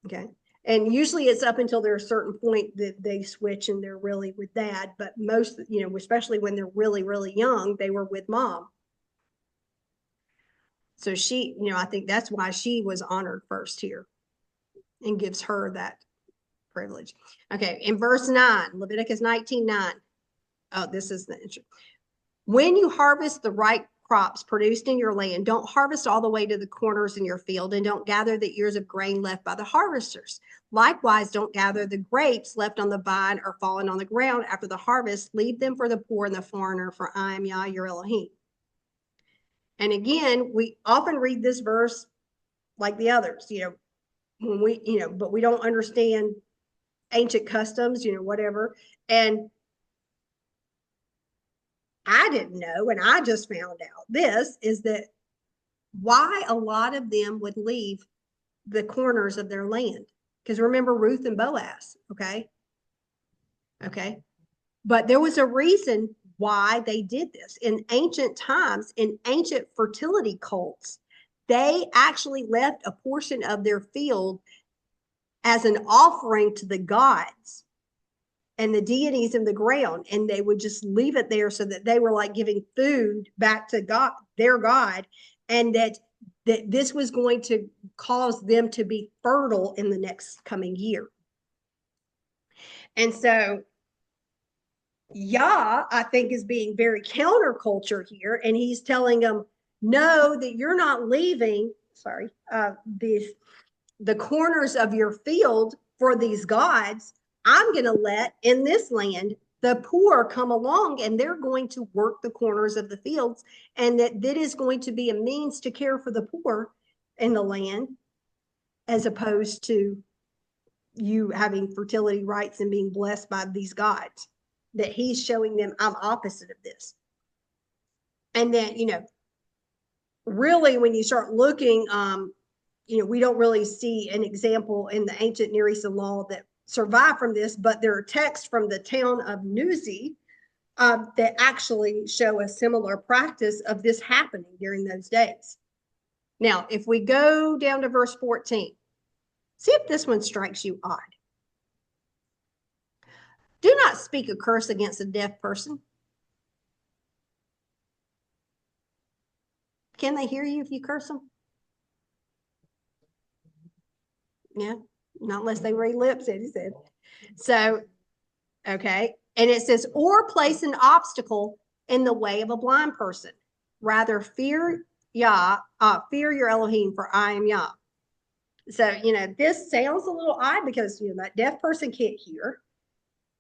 Okay. And usually it's up until there's a certain point that they switch and they're really with dad. But most, you know, especially when they're really, really young, they were with mom. So she, you know, I think that's why she was honored first here and gives her that privilege. Okay. In verse 9, Leviticus 19:9. Oh, this is the intro. When you harvest the right crops produced in your land, don't harvest all the way to the corners in your field and don't gather the ears of grain left by the harvesters. Likewise, don't gather the grapes left on the vine or fallen on the ground after the harvest. Leave them for the poor and the foreigner, for I am Yah, your Elohim. And again, we often read this verse like the others, you know, when we, you know, but we don't understand ancient customs, you know, whatever. And I didn't know, and I just found out this is that why a lot of them would leave the corners of their land. Because remember Ruth and Boaz, okay? Okay. But there was a reason why they did this. In ancient times, in ancient fertility cults, they actually left a portion of their field as an offering to the gods and the deities in the ground, and they would just leave it there so that they were like giving food back to God, their God, and that this was going to cause them to be fertile in the next coming year. And so Yah, I think, is being very counterculture here, and he's telling them, no, that you're not leaving, the corners of your field for these gods. I'm going to let in this land the poor come along and they're going to work the corners of the fields, and that is going to be a means to care for the poor in the land, as opposed to you having fertility rights and being blessed by these gods, that he's showing them, I'm opposite of this. And then, really when you start looking, we don't really see an example in the ancient Near Eastern law that survived from this, but there are texts from the town of Nuzi that actually show a similar practice of this happening during those days. Now, if we go down to verse 14, see if this one strikes you odd. Do not speak a curse against a deaf person. Can they hear you if you curse them? Yeah, not unless they read lips, he said. So, okay. And it says, or place an obstacle in the way of a blind person. Rather fear fear your Elohim, for I am Yah. So, this sounds a little odd because, that deaf person can't hear.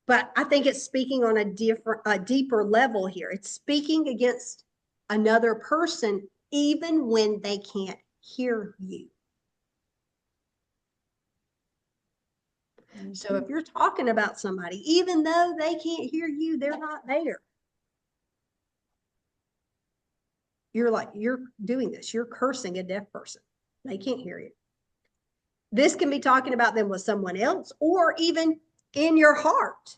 But I think it's speaking on a deeper level here. It's speaking against another person even when they can't hear you. So if you're talking about somebody, even though they can't hear you, they're not there. You're doing this. You're cursing a deaf person. They can't hear you. This can be talking about them with someone else, or even in your heart.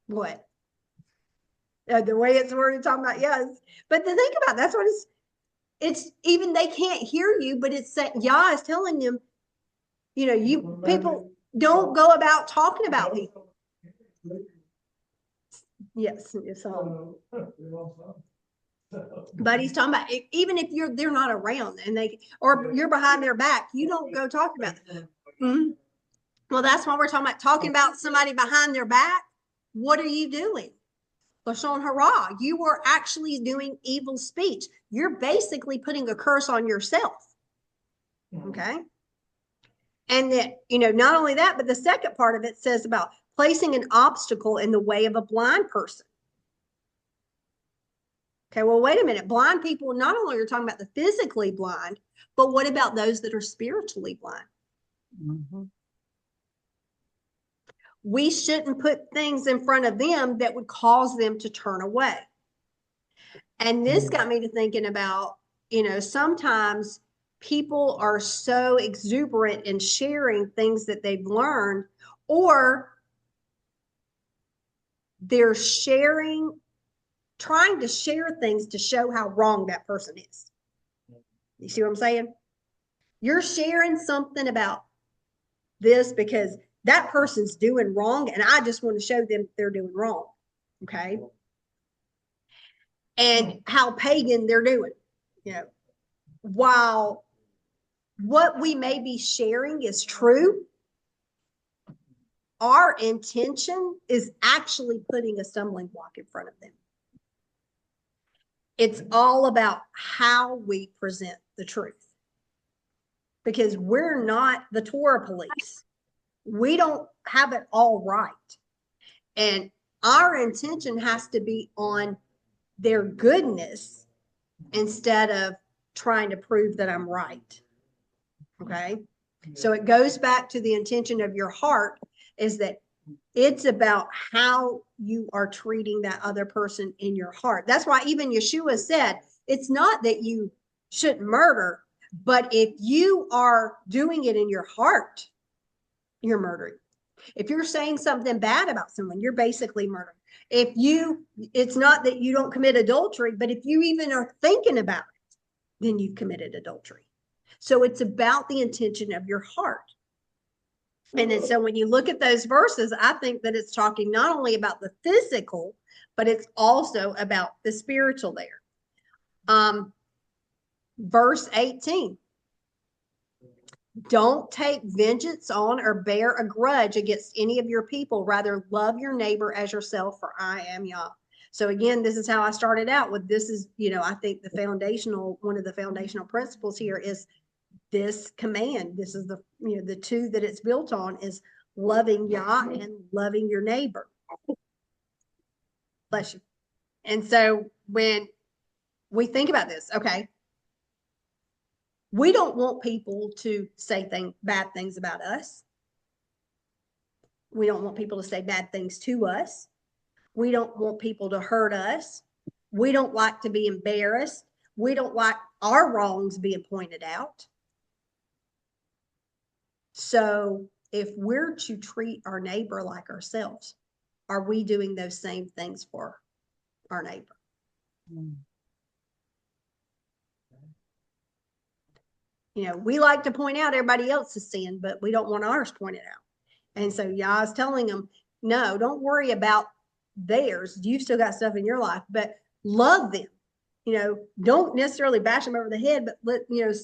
What? The way it's worded, talking about, yes. But the thing about that's what it's even they can't hear you, but it's that Yah is telling them, you people don't go about talking about people. Yes, it's all. But he's talking about even if they're not around and or you're behind their back, you don't go talk about them. Mm-hmm. Well, that's why we're talking about somebody behind their back. What are you doing? Lashon hara. You are actually doing evil speech. You're basically putting a curse on yourself. Okay. And that, not only that, but the second part of it says about placing an obstacle in the way of a blind person. Okay, well, wait a minute. Blind people, not only are you talking about the physically blind, but what about those that are spiritually blind? Mm-hmm. We shouldn't put things in front of them that would cause them to turn away. And this got me to thinking about, sometimes people are so exuberant in sharing things that they've learned, or they're trying to share things to show how wrong that person is. You see what I'm saying? You're sharing something about this because that person's doing wrong, and I just want to show them they're doing wrong. Okay. And how pagan they're doing. While what we may be sharing is true, our intention is actually putting a stumbling block in front of them. It's all about how we present the truth, because we're not the Torah police. We don't have it all right. And our intention has to be on their goodness instead of trying to prove that I'm right. Okay. So it goes back to the intention of your heart, is that it's about how you are treating that other person in your heart. That's why even Yeshua said, it's not that you shouldn't murder, but if you are doing it in your heart, you're murdering. If you're saying something bad about someone, you're basically murdering. It's not that you don't commit adultery, but if you even are thinking about it, then you've committed adultery. So it's about the intention of your heart. And then, so when you look at those verses, I think that it's talking not only about the physical, but it's also about the spiritual there. Verse 18. Don't take vengeance on or bear a grudge against any of your people. Rather, love your neighbor as yourself, for I am Yah. So again, this is how I started out with. This is, I think one of the foundational principles here is this command. This is the two that it's built on, is loving Yah and loving your neighbor. Bless you. And so when we think about this, okay, we don't want people to say bad things about us. We don't want people to say bad things to us. We don't want people to hurt us. We don't like to be embarrassed. We don't like our wrongs being pointed out. So if we're to treat our neighbor like ourselves, are we doing those same things for our neighbor? You know, we like to point out everybody else's sin, but we don't want ours pointed out. And so Yah's telling them, no, don't worry about theirs. You've still got stuff in your life, but love them. You know, don't necessarily bash them over the head, but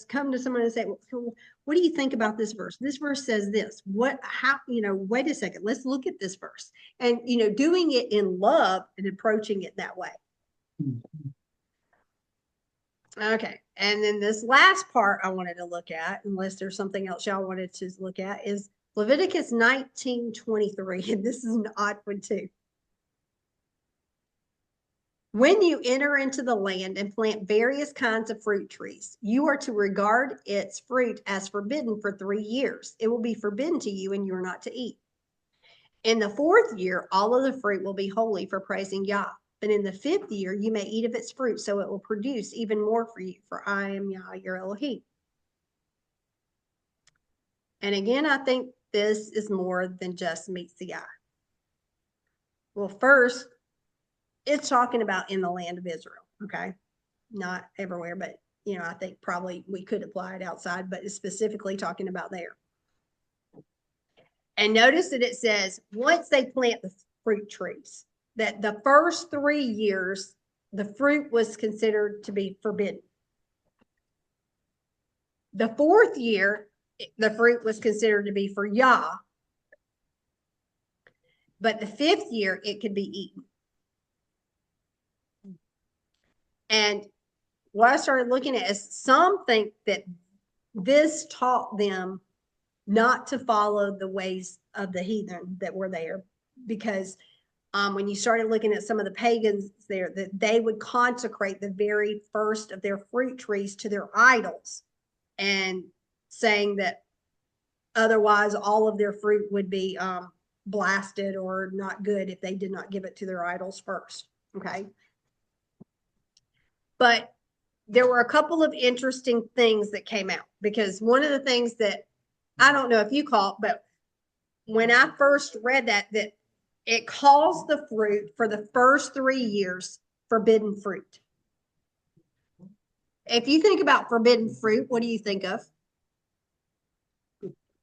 come to someone and say, well, what do you think about this verse? This verse says this. Wait a second, let's look at this verse. And, doing it in love and approaching it that way. Okay. And then this last part I wanted to look at, unless there's something else y'all wanted to look at, is Leviticus 19:23. And this is an odd one too. When you enter into the land and plant various kinds of fruit trees, you are to regard its fruit as forbidden for 3 years. It will be forbidden to you and you are not to eat. In the 4th year, all of the fruit will be holy for praising Yah. But in the 5th year, you may eat of its fruit, so it will produce even more for you, for I am Yah, your Elohim. And again, I think this is more than just meets the eye. Well, first, it's talking about in the land of Israel, okay? Not everywhere, but, I think probably we could apply it outside, but it's specifically talking about there. And notice that it says, once they plant the fruit trees, that the first 3 years, the fruit was considered to be forbidden. The 4th year, the fruit was considered to be for Yah. But the 5th year, it could be eaten. And what I started looking at is some think that this taught them not to follow the ways of the heathen that were there, because when you started looking at some of the pagans there, that they would consecrate the very first of their fruit trees to their idols, and saying that otherwise all of their fruit would be blasted or not good if they did not give it to their idols first. Okay. But there were a couple of interesting things that came out, because one of the things that I don't know if you caught, but when I first read that it calls the fruit for the first 3 years forbidden fruit. If you think about forbidden fruit, what do you think of?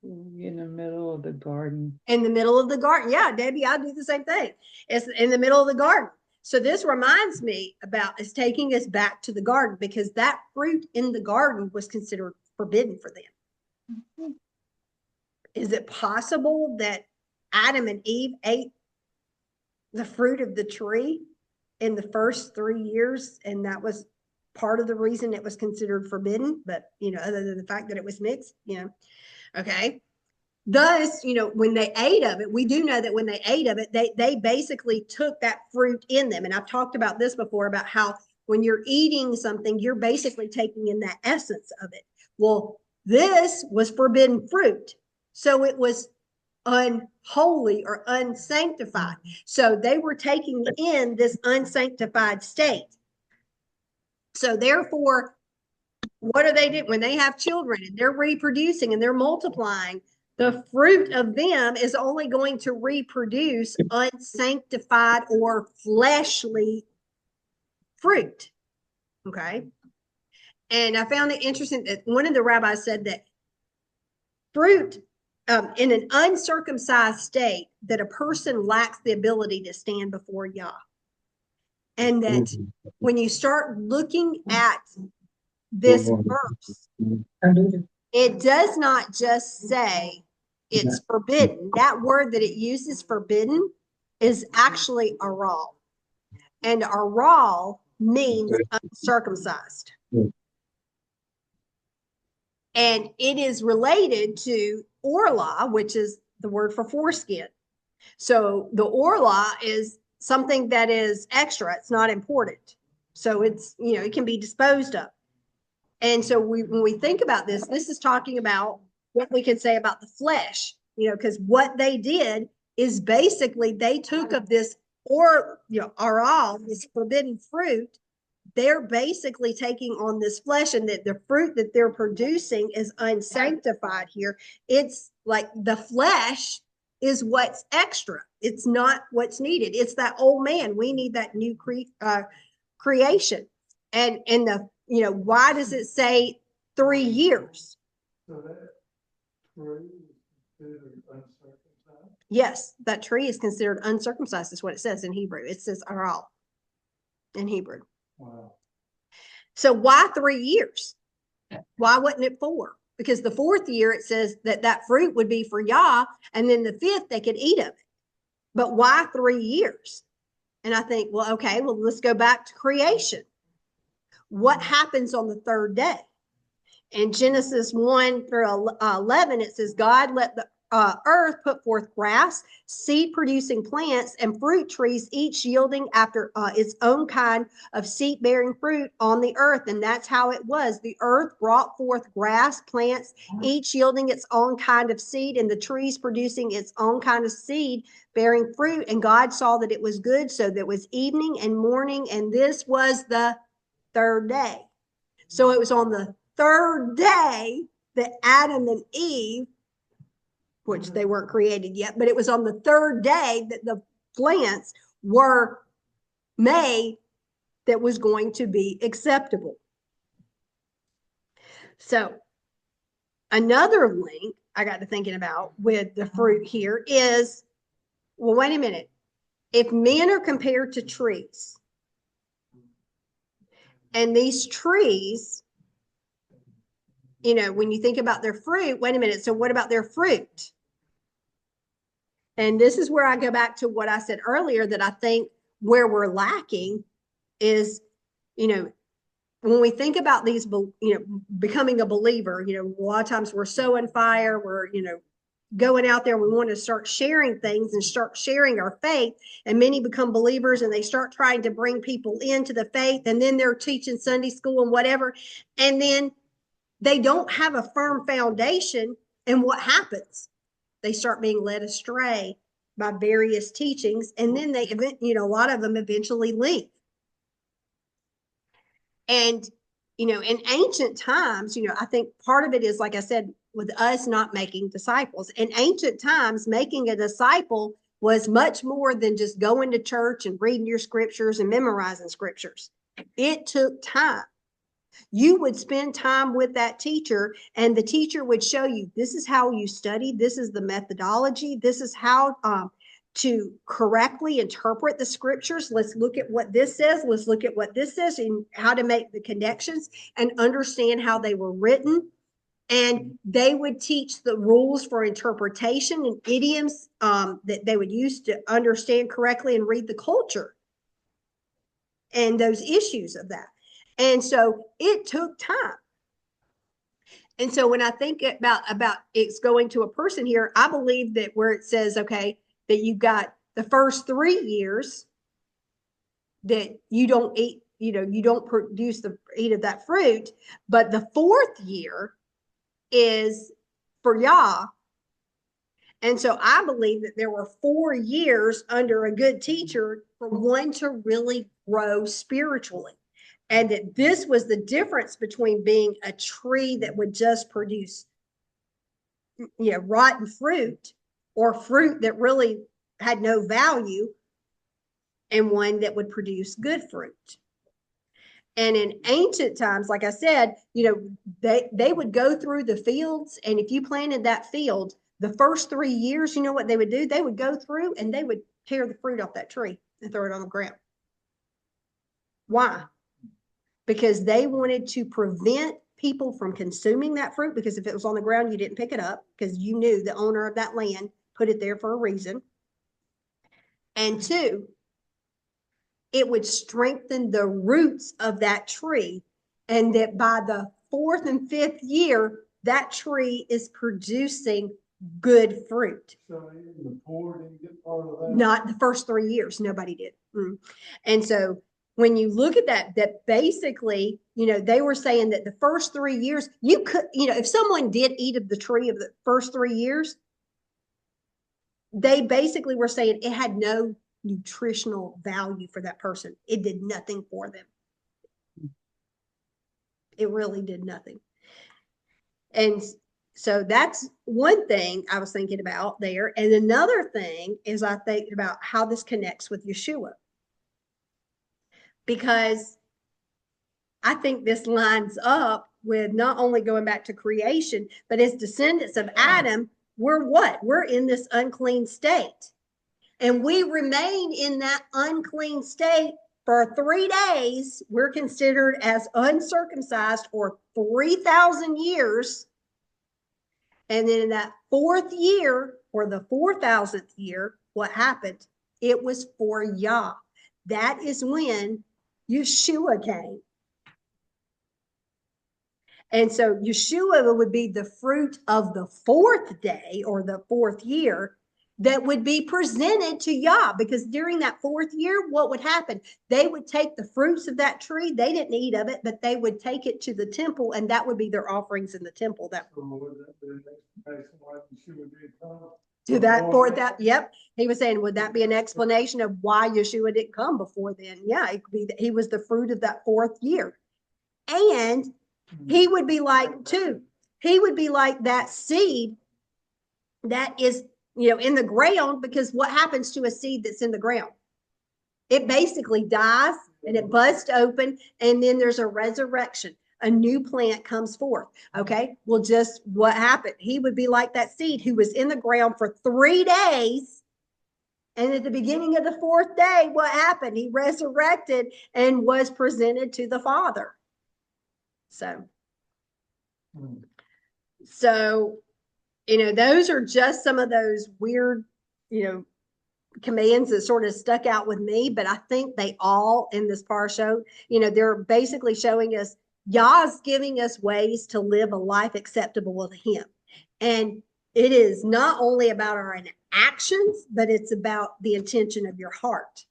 In the middle of the garden. In the middle of the garden. Yeah, Debbie, I do the same thing. It's in the middle of the garden. So this reminds me is taking us back to the garden, because that fruit in the garden was considered forbidden for them. Mm-hmm. Is it possible that Adam and Eve ate the fruit of the tree in the first 3 years, and that was part of the reason it was considered forbidden? But, other than the fact that it was mixed, okay. Thus, when they ate of it, we do know that when they ate of it, they basically took that fruit in them. And I've talked about this before, about how when you're eating something, you're basically taking in that essence of it. Well, this was forbidden fruit. So it was unholy or unsanctified. So they were taking in this unsanctified state. So therefore, what do they do when they have children and they're reproducing and they're multiplying? The fruit of them is only going to reproduce unsanctified or fleshly fruit. Okay. And I found it interesting that one of the rabbis said that fruit in an uncircumcised state, that a person lacks the ability to stand before Yah. And that when you start looking at this verse, it does not just say it's forbidden. That word that it uses, forbidden, is actually aral. And aral means uncircumcised. And it is related to orla, which is the word for foreskin. So the orla is something that is extra. It's not important. So it's, it can be disposed of. And so when we think about this, this is talking about what we can say about the flesh, because what they did is basically they took of this aral, this forbidden fruit. They're basically taking on this flesh, and that the fruit that they're producing is unsanctified here. It's like the flesh is what's extra. It's not what's needed. It's that old man. We need that new creation. And why does it say 3 years? So that tree is considered uncircumcised. Yes, that tree is considered uncircumcised, is what it says in Hebrew. It says aral in Hebrew. Wow. So why 3 years? Why wasn't it 4? Because the 4th year it says that fruit would be for Yah, and then the 5th they could eat of it. But why 3 years? And I think, let's go back to creation. What happens on the 3rd day? In Genesis 1 through 11, it says, God let the earth put forth grass, seed producing plants, and fruit trees, each yielding after its own kind of seed bearing fruit on the earth. And that's how it was. The earth brought forth grass, plants, each yielding its own kind of seed, and the trees producing its own kind of seed bearing fruit. And God saw that it was good. So there was evening and morning, and this was the 3rd day. So it was on the 3rd day that Adam and Eve, which they weren't created yet, but it was on the 3rd day that the plants were made that was going to be acceptable. So another link I got to thinking about with the fruit here is, well, wait a minute. If men are compared to trees, and these trees, when you think about their fruit, wait a minute. So what about their fruit? And this is where I go back to what I said earlier, that I think where we're lacking is, when we think about these, becoming a believer, a lot of times we're so on fire, we're, going out there, we want to start sharing things and start sharing our faith. And many become believers and they start trying to bring people into the faith. And then they're teaching Sunday school and whatever. And then they don't have a firm foundation. And what happens? They start being led astray by various teachings, and then they, a lot of them eventually leave. And, in ancient times, I think part of it is, like I said, with us not making disciples. In ancient times, making a disciple was much more than just going to church and reading your scriptures and memorizing scriptures. It took time. You would spend time with that teacher, and the teacher would show you, this is how you study. This is the methodology. This is how to correctly interpret the scriptures. Let's look at what this says. Let's look at what this says, and how to make the connections and understand how they were written. And they would teach the rules for interpretation and idioms that they would use to understand correctly and read the culture and those issues of that. And so it took time. And so when I think about it's going to a person here, I believe that where it says, that you've got the first 3 years that you don't eat, you don't produce eat of that fruit, but the 4th year is for Yah. And so I believe that there were 4 years under a good teacher for one to really grow spiritually. And that this was the difference between being a tree that would just produce, rotten fruit, or fruit that really had no value, and one that would produce good fruit. And in ancient times, like I said, they would go through the fields, and if you planted that field, the first 3 years, you know what they would do? They would go through and they would tear the fruit off that tree and throw it on the ground. Why? Because they wanted to prevent people from consuming that fruit, because if it was on the ground, you didn't pick it up, because you knew the owner of that land put it there for a reason. And 2, it would strengthen the roots of that tree, and that by the 4th and 5th year, that tree is producing good fruit. So even the poor didn't get part of that. Not the first 3 years, nobody did. And so when you look at that, that basically, they were saying that the first 3 years, you could, if someone did eat of the tree of the first 3 years, they basically were saying it had no nutritional value for that person. It did nothing for them. It really did nothing. And so that's one thing I was thinking about there. And another thing is I think about how this connects with Yeshua. Because I think this lines up with not only going back to creation, but as descendants of Adam, we're what? We're in this unclean state. And we remain in that unclean state for 3 days. We're considered as uncircumcised for 3,000 years. And then in that 4th year, or the 4,000th year, what happened? It was for Yah. That is when Yeshua came. And so Yeshua would be the fruit of the 4th day or the 4th year that would be presented to Yah, because during that 4th year, what would happen? They would take the fruits of that tree. They didn't eat of it, but they would take it to the temple, and that would be their offerings in the temple. That So would that be an explanation why Yeshua did come? to that for that. Yep. He was saying, would that be an explanation of why Yeshua didn't come before then? Yeah, it could be that he was the fruit of that 4th year. And he would be like too. He would be like that seed that is, in the ground, because what happens to a seed that's in the ground? It basically dies and it busts open, and then there's a resurrection. A new plant comes forth. Okay. Well, just what happened? He would be like that seed who was in the ground for 3 days. And at the beginning of the 4th day, what happened? He resurrected and was presented to the Father. So, those are just some of those weird, commands that sort of stuck out with me, but I think they all in this parsha, they're basically showing us Yah's giving us ways to live a life acceptable to him. And it is not only about our actions, but it's about the intention of your heart.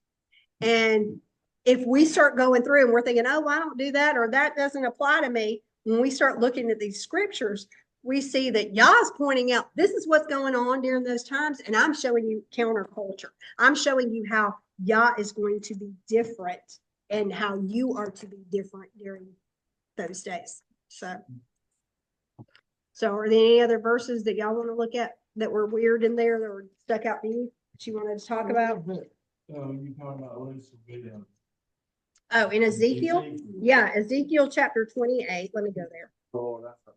And if we start going through and we're thinking, oh, I don't do that, or that doesn't apply to me, when we start looking at these scriptures, we see that Yah's pointing out this is what's going on during those times, and I'm showing you counterculture. I'm showing you how Yah is going to be different and how you are to be different during those days. So are there any other verses that y'all want to look at that were weird in there that were stuck out to you that you wanted to talk about? You talking about Lucy video. Oh, in Ezekiel? Yeah, Ezekiel chapter 28. Let me go there. Oh, that's a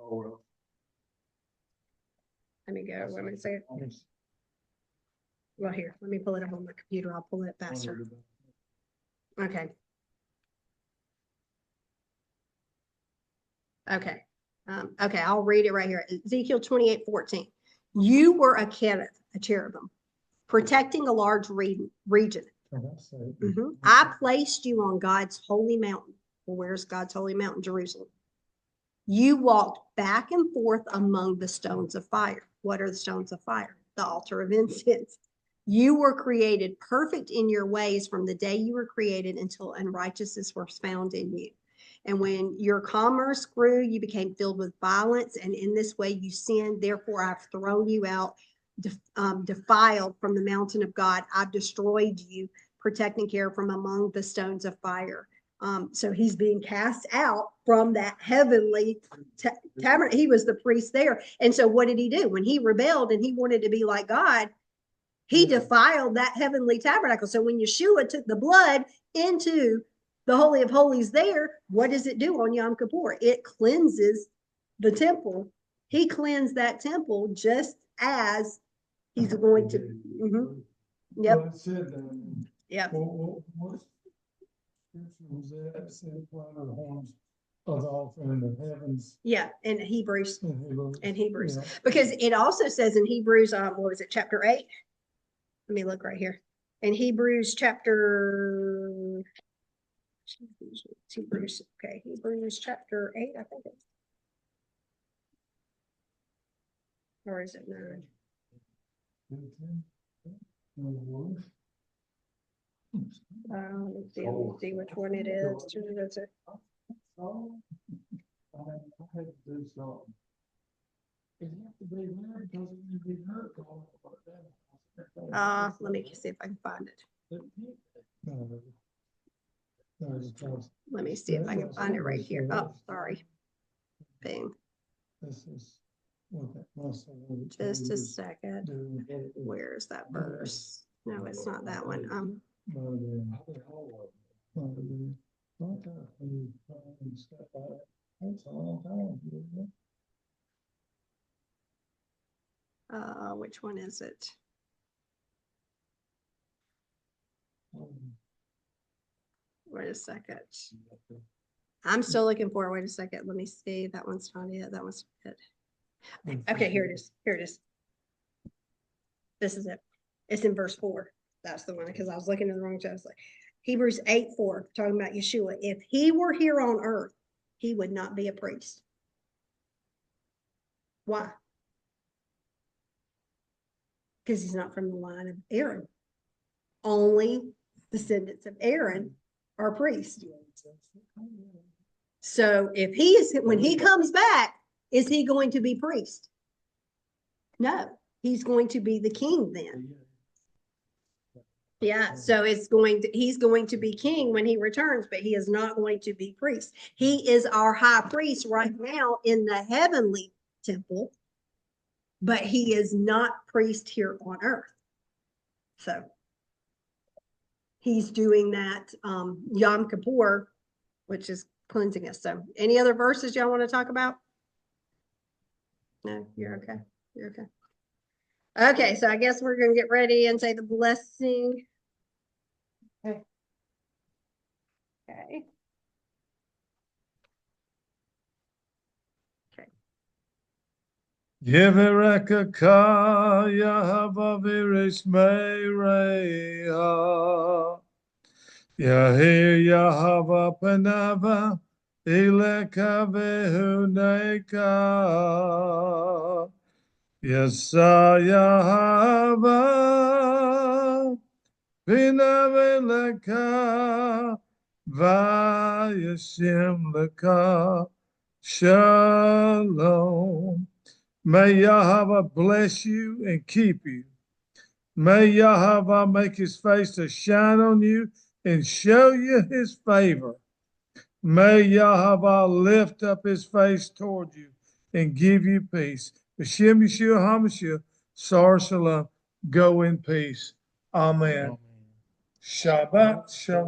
Torah. Let me go. Wait a second. Well, here, let me pull it up on my computer. I'll pull it faster. Okay. Okay. Okay, I'll read it right here. Ezekiel 28:14. You were a cherubim, protecting a large region. I placed you on God's holy mountain. Well, where's God's holy mountain? Jerusalem. You walked back and forth among the stones of fire. What are the stones of fire? The altar of incense. You were created perfect in your ways from the day you were created until unrighteousness was found in you. And when your commerce grew, you became filled with violence, and in this way you sinned. Therefore, I've thrown you out, defiled from the mountain of God. I've destroyed you, protecting care from among the stones of fire. So he's being cast out from that heavenly tabernacle. He was the priest there. And so what did he do? When he rebelled and he wanted to be like God, he defiled that heavenly tabernacle. So when Yeshua took the blood into the Holy of Holies there, what does it do on Yom Kippur? It cleanses the temple. He cleansed that temple just as he's going to. Yep. Well, it said, Yep. What was that? Said one of the horns of the offering in the heavens. Yeah, in Hebrews. In Hebrews. Yeah. Because it also says in Hebrews, what was it, chapter 8? Let me look right here. In Hebrews chapter Hebrews chapter 8, I think it's. Or is it 9? Let me see which one it is. Let me see if I can find it. Let me see if I can find it right here. Oh, sorry. Bing. Just a second. Where's that verse? No, it's not that one. Which one is it? Wait a second. I'm still looking for it. Wait a second. Let me see. That one's not it. That one's it. Okay, here it is. Here it is. This is it. It's in verse 4. That's the one, because I was looking at the wrong chapter. Hebrews 8:4, talking about Yeshua. If he were here on earth, he would not be a priest. Why? Because he's not from the line of Aaron. Only descendants of Aaron are priests. So if when he comes back, is he going to be priest? No, he's going to be the king then. Yeah, so he's going to be king when he returns, but he is not going to be priest. He is our high priest right now in the heavenly temple, but he is not priest here on earth. So he's doing that Yom Kippur, which is cleansing us. So any other verses y'all want to talk about? No, you're okay. You're okay. Okay, so I guess we're going to get ready and say the blessing. Okay. Okay. Yevereka Yahavaviris Meireha Yahir Yahava Panava Ileka Vehuneka Yasa Yahava Pinaveleka Vayashim Leka Shalom. May Yahweh bless you and keep you. May Yahweh make his face to shine on you and show you his favor. May Yahweh lift up his face toward you and give you peace. B'Shem Yeshua HaMashiach, Sar Shalom. Go in peace. Amen. Shabbat Shalom.